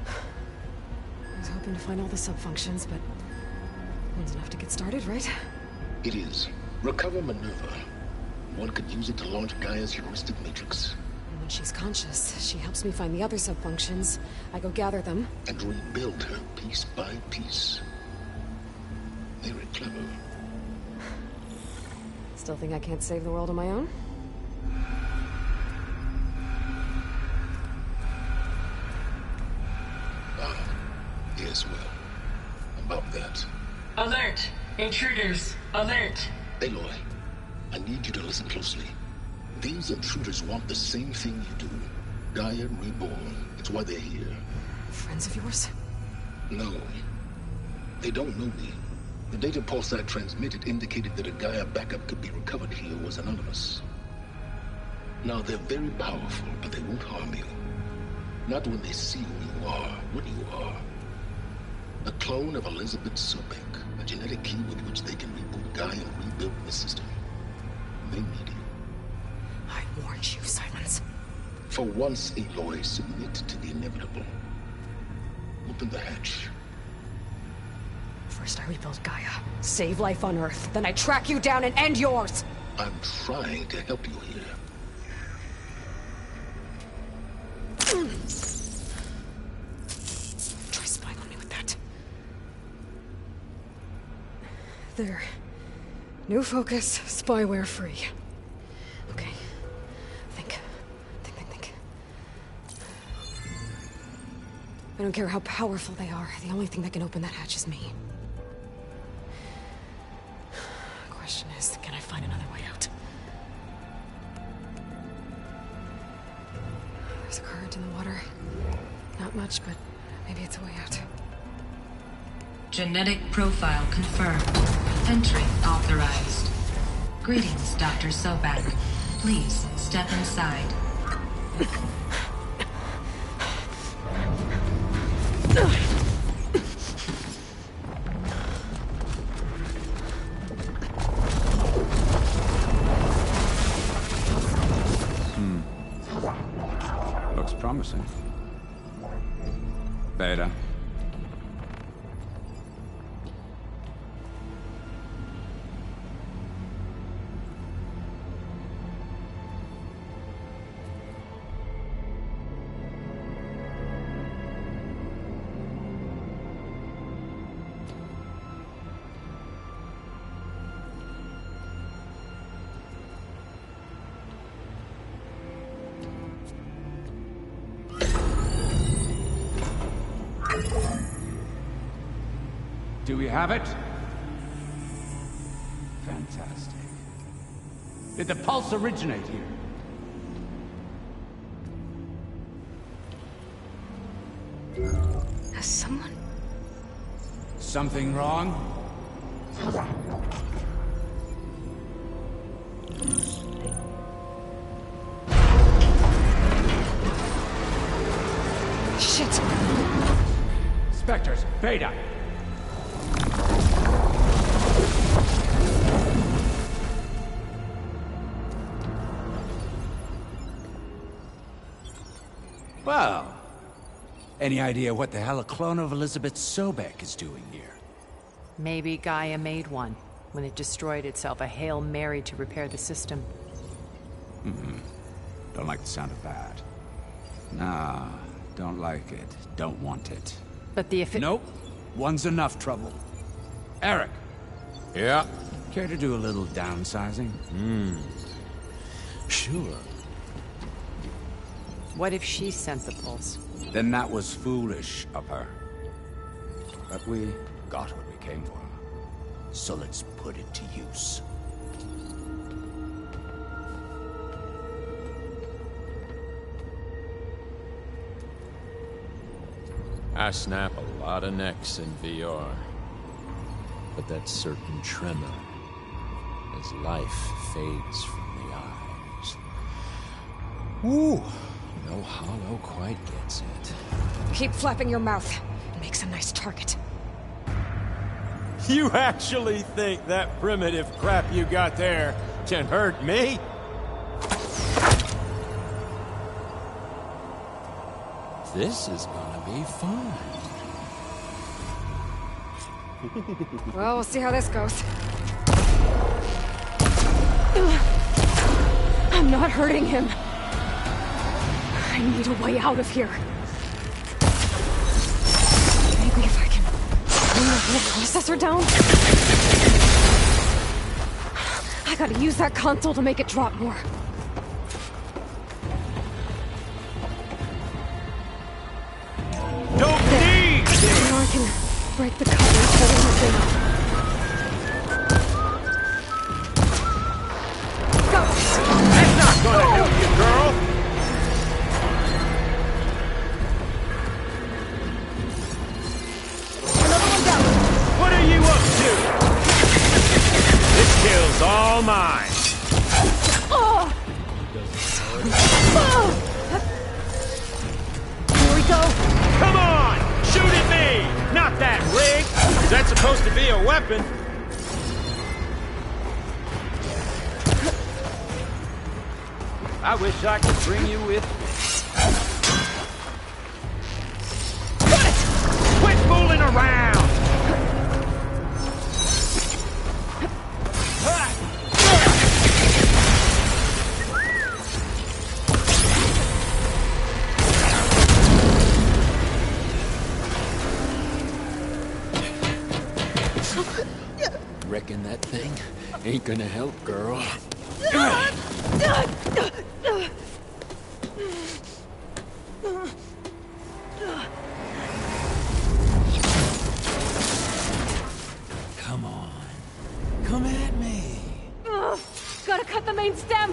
I was hoping to find all the subfunctions, but one's enough to get started, right? It is. Recover Minerva. One could use it to launch Gaia's heuristic matrix. And when she's conscious, she helps me find the other subfunctions. I go gather them. And rebuild her piece by piece. Very clever. Still think I can't save the world on my own? Yes, well, about that. Alert! Intruders! Alert! Aloy, I need you to listen closely. These intruders want the same thing you do. Gaia reborn. It's why they're here. Friends of yours? No. They don't know me. The data pulse I transmitted indicated that a Gaia backup could be recovered here was anonymous. Now, they're very powerful, but they won't harm you. Not when they see who you are, what you are. A clone of Elizabeth Sobek, a genetic key with which they can reboot Gaia and rebuild the system. They need you. I warned you, Silence. For once, Aloy, submit to the inevitable. Open the hatch. First I rebuild Gaia, save life on Earth, then I track you down and end yours! I'm trying to help you here. Try spying on me with that. There. New focus, spyware free. Okay. Think. I don't care how powerful they are. The only thing that can open that hatch is me. Question is, can I find another way out? There's a current in the water. Not much, but maybe it's a way out. Genetic profile confirmed. Entry authorized. Greetings, Dr. Sobek. Please step inside. Looks promising. Beta. Do we have it? Fantastic. Did the pulse originate here? Has someone... Something wrong? Shit! Spectres, Beta! Well, any idea what the hell a clone of Elizabeth Sobek is doing here? Maybe Gaia made one, when it destroyed itself, a Hail Mary to repair the system. Don't like the sound of that. Nah, don't like it. Don't want it. But the Nope. One's enough trouble. Eric. Yeah? Care to do a little downsizing? Sure. What if she sent the pulse? Then that was foolish of her. But we got what we came for. So let's put it to use. I snap a lot of necks in VR. But that certain tremor as life fades from the eyes. Woo! No hollow quite gets it. Keep flapping your mouth. It makes a nice target. You actually think that primitive crap you got there can hurt me? This is gonna be fun. Well, we'll see how this goes. I'm not hurting him. I need a way out of here. Maybe if I can bring the whole processor down? I gotta use that console to make it drop more. Don't need this! Now I can break the cover holding the thing up. Go! That's not gonna help you, girl! Another one down! What are you up to? This kill's all mine! Oh! Oh! Here we go! Come on! Shoot at me! Not that rig! Is that supposed to be a weapon? I wish I could bring you with me. Got it! Quit fooling around! Reckon that thing ain't gonna help, girl. Come on. Come at me. Gotta cut the main stem!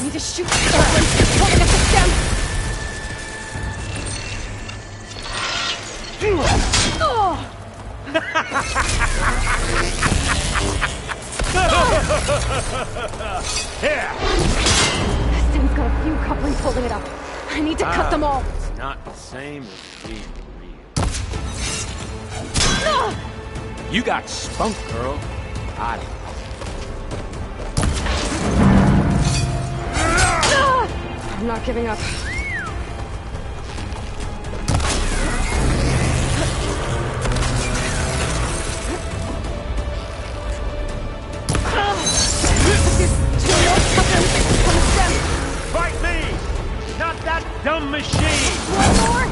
Need to shoot pulling at the stem! Oh! Here! This thing's got a few couplings holding it up. I need to cut them all. It's not the same as being Ah! real. You got spunk, girl. I don't. Ah! I'm not giving up. Fight me! Not that dumb machine! One more?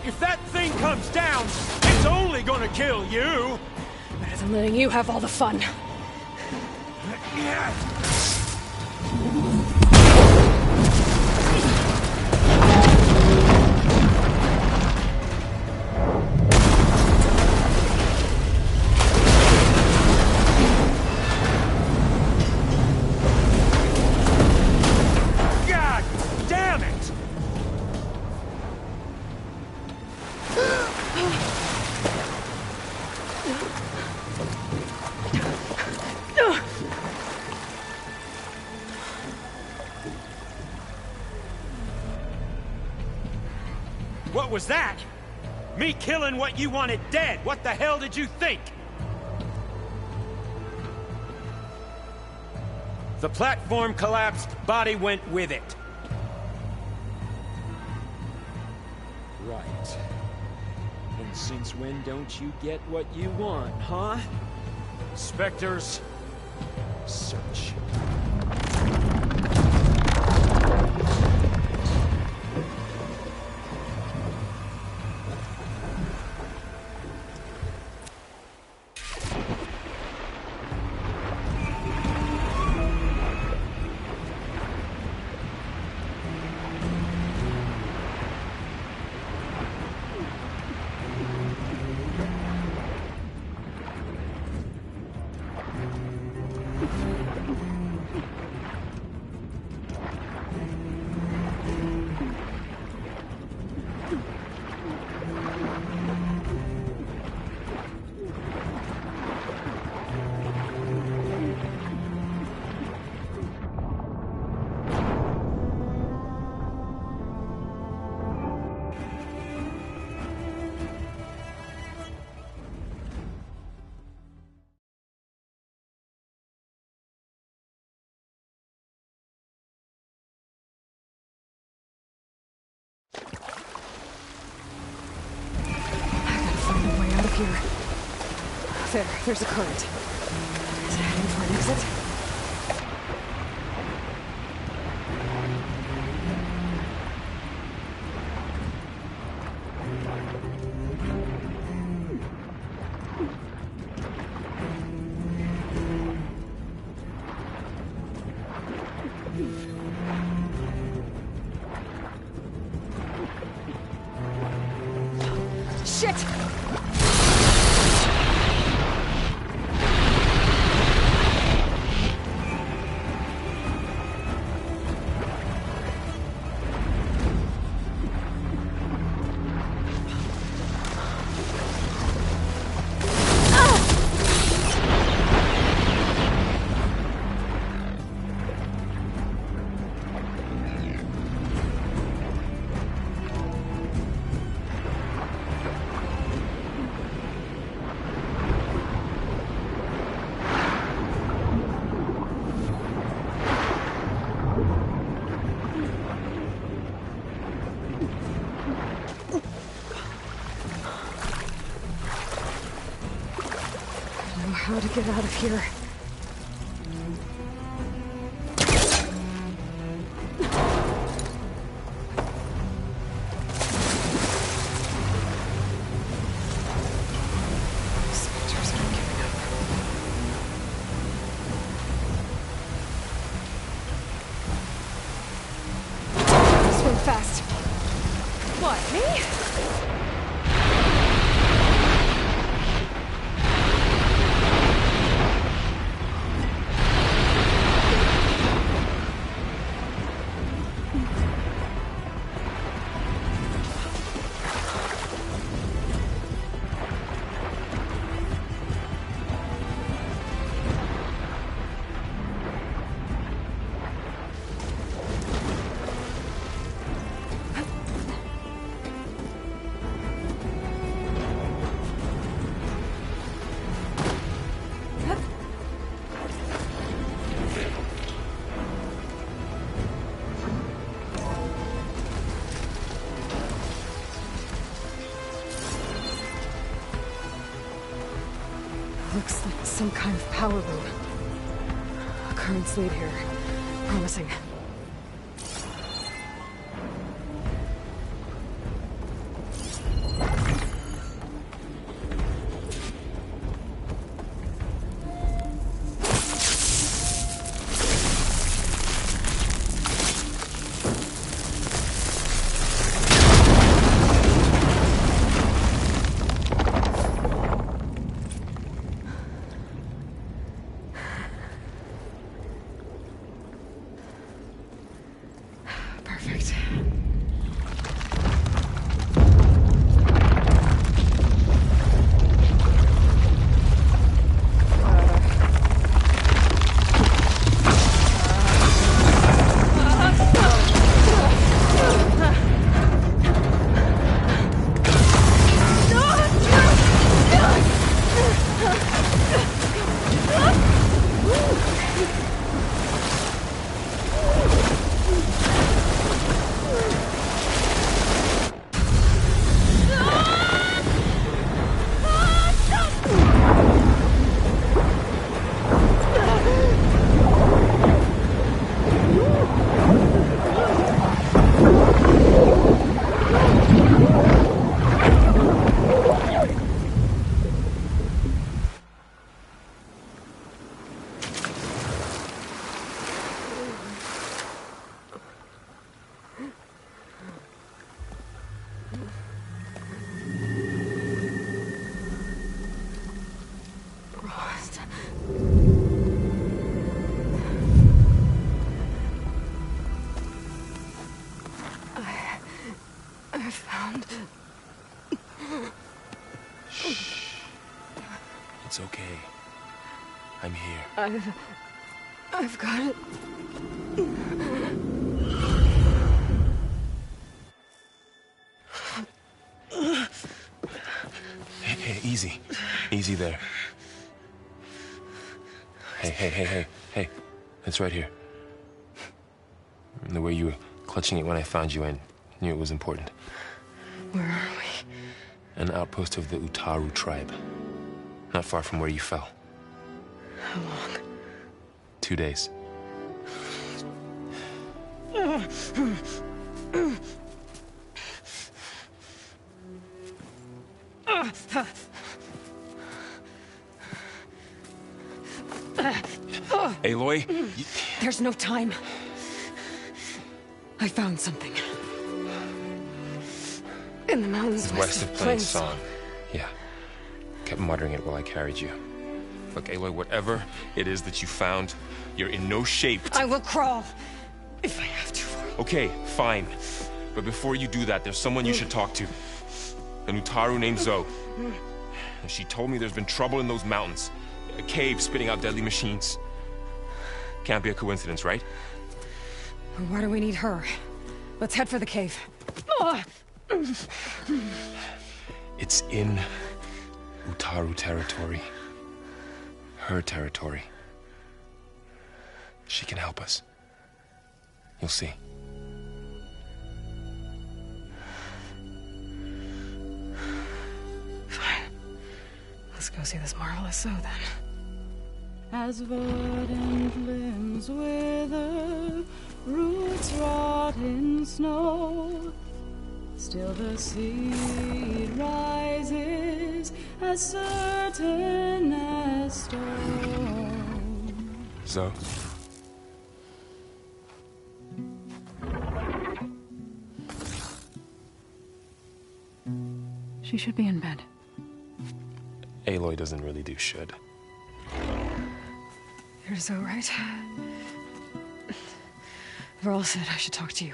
If that thing comes down, it's only gonna kill you! Better than letting you have all the fun. God damn it! What was that? Me killing what you wanted dead. What the hell did you think? The platform collapsed, body went with it. Right. And since when don't you get what you want, huh? Spectres, search. here. There's a current. Is it heading for an exit? Shit! How to get out of here. Spectres aren't giving up. Swim fast. What, me? Looks like some kind of power room. Currents lead here. Promising. Perfect. I found... Shh. It's okay. I'm here. I've got it. Hey, easy. Easy there. Hey. It's right here. The way you were clutching it when I found you, I knew it was important. Where are we? an outpost of the Utaru tribe. Not far from where you fell. How long? 2 days. Aloy? There's no time. I found something. In the mountains West of Plainsong. Yeah. Kept muttering it while I carried you. Look, Aloy, whatever it is that you found, you're in no shape to... I will crawl, if I have to. Okay, fine. But before you do that, there's someone you should talk to. An Utaru named Zoe. And she told me there's been trouble in those mountains. A cave spitting out deadly machines. Can't be a coincidence, right? Why do we need her? Let's head for the cave. It's in Utaru territory. Her territory. She can help us. You'll see. Fine. Let's go see this marvelous Zoe then. As verdant limbs wither, roots rot in snow, still the seed rises as certain as stone. Zoe? She should be in bed. Aloy doesn't really do should. You're Zoe, right? Varl said I should talk to you.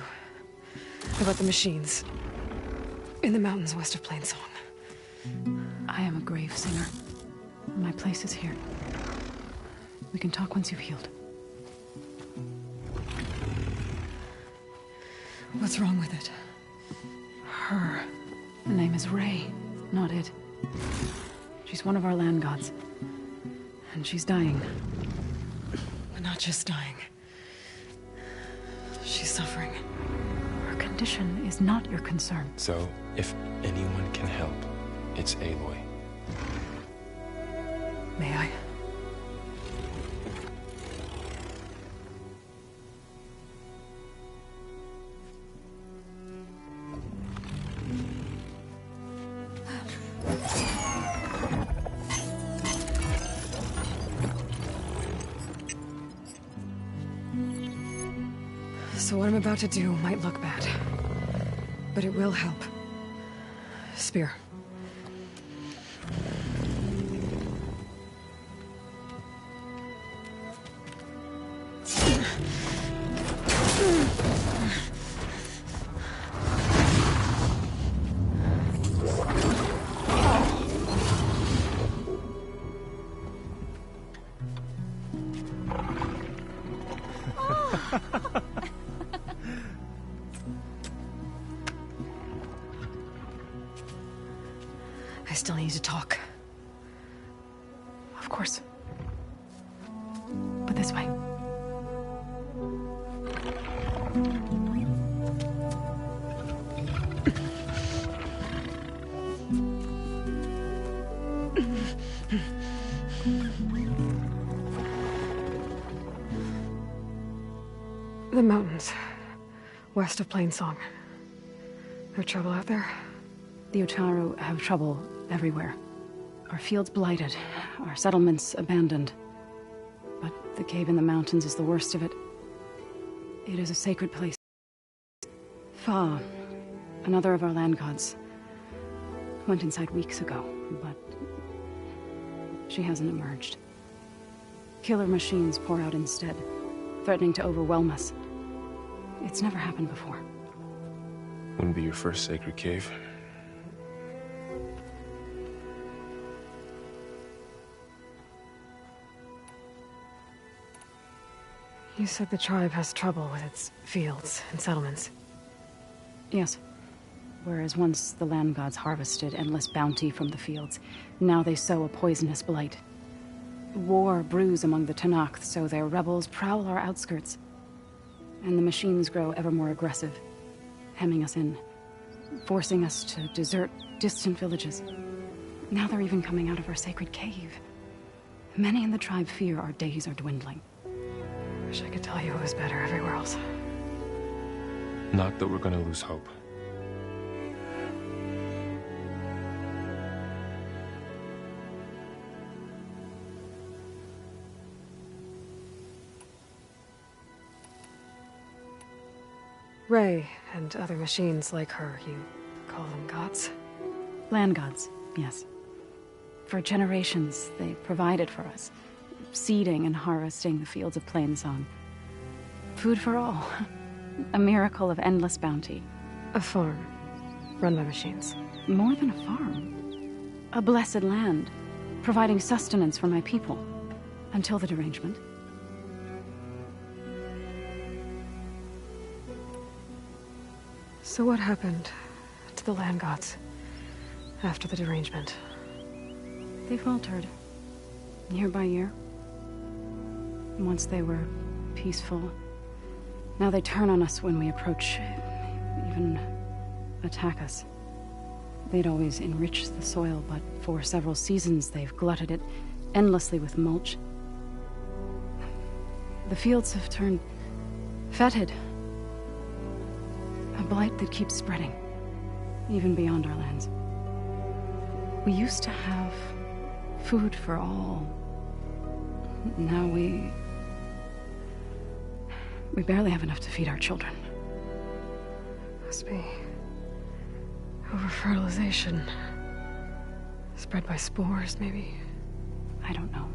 About the machines. In the mountains west of Plainsong. I am a grave singer. My place is here. We can talk once you've healed. What's wrong with it? Her. The name is Ray, not it. She's one of our land gods. And she's dying. But not just dying. She's suffering. Her condition is not your concern. So, if anyone can help, it's Aloy. May I? So what I'm about to do might look bad, but it will help. Spear. I still need to talk. Of course. But this way. The mountains. West of Plainsong. No trouble out there? The Utaru have trouble everywhere. Our fields blighted, our settlements abandoned. But the cave in the mountains is the worst of it. It is a sacred place. Fa, another of our land gods, went inside weeks ago, but she hasn't emerged. Killer machines pour out instead, threatening to overwhelm us. It's never happened before. Wouldn't be your first sacred cave. You said the tribe has trouble with its fields and settlements. Yes. Whereas once the land gods harvested endless bounty from the fields, now they sow a poisonous blight. War brews among the Tenakth, so their rebels prowl our outskirts. And the machines grow ever more aggressive, hemming us in. forcing us to desert distant villages. Now they're even coming out of our sacred cave. Many in the tribe fear our days are dwindling. Wish I could tell you it was better everywhere else. Not that we're gonna lose hope. Ray and other machines like her, you call them gods? Land gods, yes. For generations, they provided for us, seeding and harvesting the fields of Plainsong. Food for all. A miracle of endless bounty. A farm, run by machines. More than a farm. A blessed land, providing sustenance for my people. Until the derangement. So what happened to the land gods after the derangement? They faltered, year by year. Once they were peaceful. Now they turn on us when we approach, even attack us. They'd always enriched the soil, but for several seasons they've glutted it endlessly with mulch. The fields have turned fetid. A blight that keeps spreading, even beyond our lands. We used to have food for all. Now we barely have enough to feed our children. Must be over-fertilization. Spread by spores, maybe? I don't know.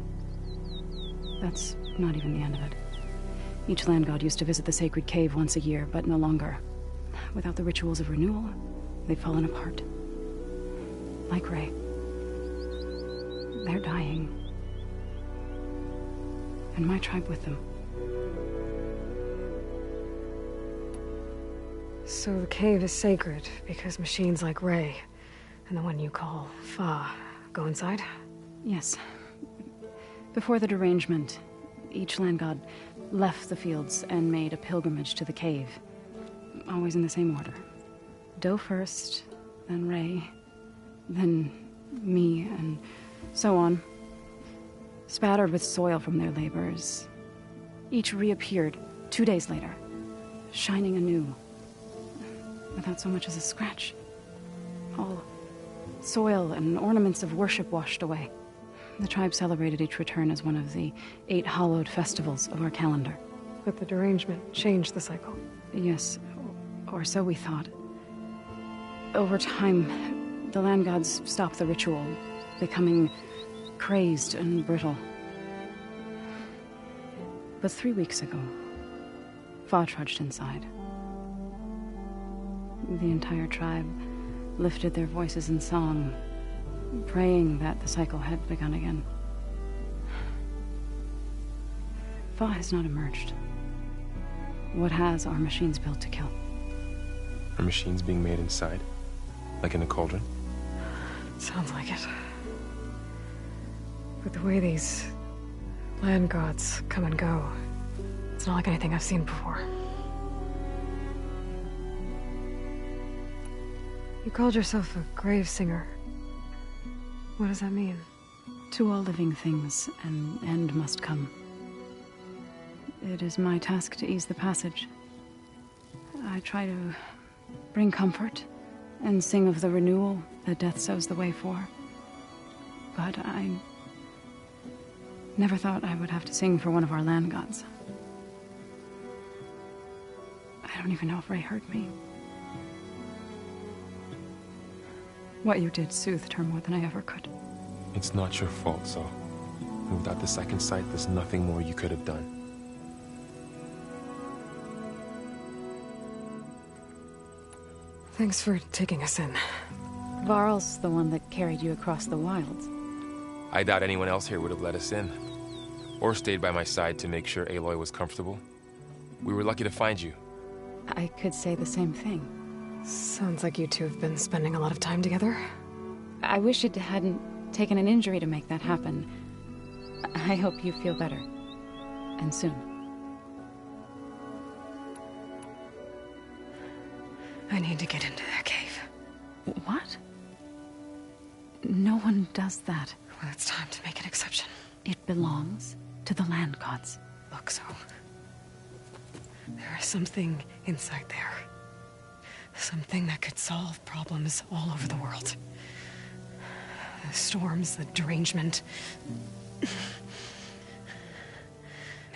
That's not even the end of it. Each land god used to visit the sacred cave once a year, but no longer. Without the rituals of renewal, they've fallen apart. Like Ray. They're dying. And my tribe with them. So the cave is sacred because machines like Ray and the one you call Fa go inside? Yes. Before the derangement, each land god left the fields and made a pilgrimage to the cave. Always in the same order. Do first, then Ray, then me, and so on. Spattered with soil from their labors. Each reappeared 2 days later, shining anew. Without so much as a scratch. All soil and ornaments of worship washed away. The tribe celebrated each return as one of the 8 hallowed festivals of our calendar. But the derangement changed the cycle. Yes, or so we thought. Over time, the land gods stopped the ritual, becoming crazed and brittle. But 3 weeks ago, Fa trudged inside. The entire tribe lifted their voices in song, praying that the cycle had begun again. Fa has not emerged. What has are machines built to kill. Are machines being made inside? Like in a cauldron? Sounds like it. But the way these land gods come and go, it's not like anything I've seen before. You called yourself a grave singer. What does that mean? To all living things, an end must come. It is my task to ease the passage. I try to bring comfort and sing of the renewal that death sows the way for. But I never thought I would have to sing for one of our land gods. I don't even know if Ray heard me. What you did soothed her more than I ever could. It's not your fault, Zoe. And without the second sight, there's nothing more you could have done. Thanks for taking us in. Varl's the one that carried you across the wilds. I doubt anyone else here would have let us in. Or stayed by my side to make sure Aloy was comfortable. We were lucky to find you. I could say the same thing. Sounds like you two have been spending a lot of time together. I wish it hadn't taken an injury to make that happen. I hope you feel better. And soon. I need to get into that cave. What? No one does that. Well, it's time to make an exception. It belongs to the land gods. Look, so... there is something inside there. Something that could solve problems all over the world. The storms, the derangement.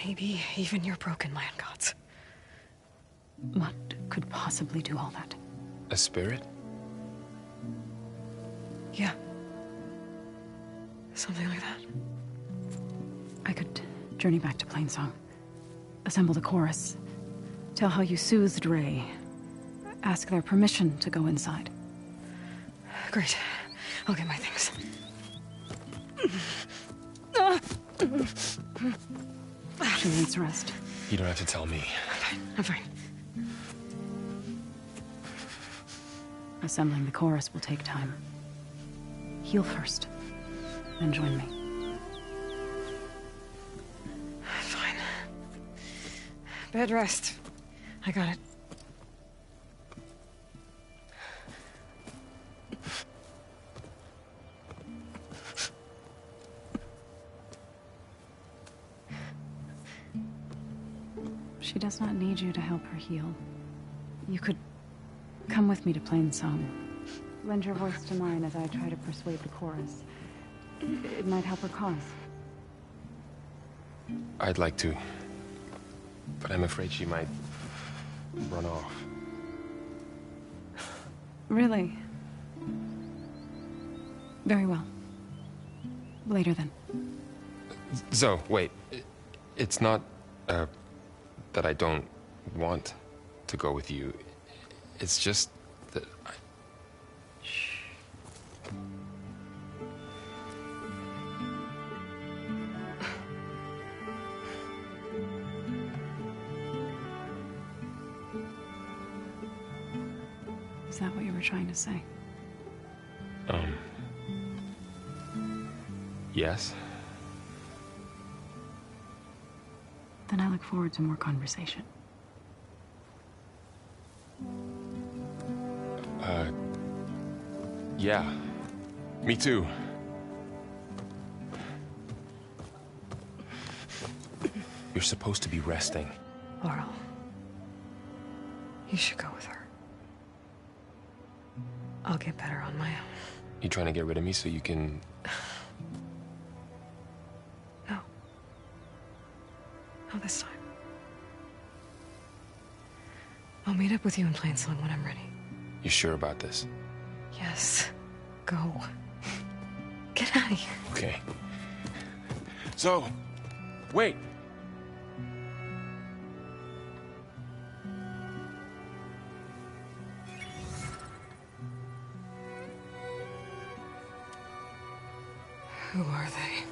Maybe even your broken land gods. What could possibly do all that? A spirit? Yeah. Something like that. I could journey back to Plainsong. Assemble the chorus. Tell how you soothed Ray. Ask their permission to go inside. Great. I'll get my things. She needs rest. You don't have to tell me. I'm fine. Assembling the chorus will take time. Heal first, then join me. Fine. Bed rest. I got it. She does not need you to help her heal. You could come with me to Plainsong. Lend your voice to mine as I try to persuade the chorus. It might help her cause. I'd like to. But I'm afraid she might run off. Really? Very well. Later then. Zoe, wait. It's not, that I don't want to go with you. It's just that I... Shh. Is that what you were trying to say? Yes? Then I look forward to more conversation. Yeah. Me too. You're supposed to be resting. Laurel. You should go with her. I'll get better on my own. You trying to get rid of me so you can... No. Not this time. I'll meet up with you in Plainsong when I'm ready. You sure about this? Yes. Go. Get out of here. Okay. So, wait. Who are they?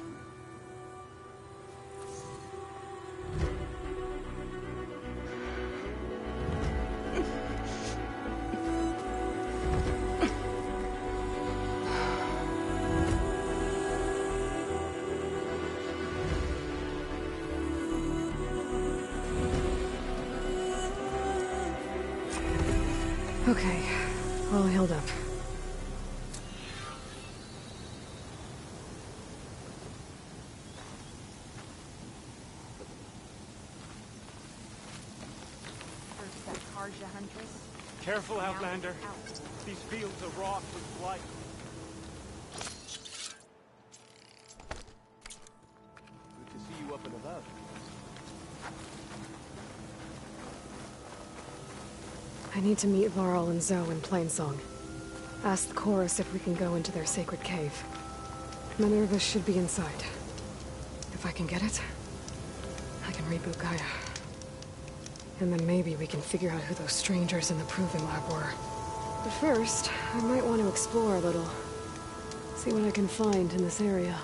Okay, all healed up. Careful, Outlander. These fields are wrought with blight. Good to see you up and about. I need to meet Laurel and Zoe in Plainsong. Ask the chorus if we can go into their sacred cave. Minerva should be inside. If I can get it, I can reboot Gaia. And then maybe we can figure out who those strangers in the Proving Lab were. But first, I might want to explore a little. See what I can find in this area.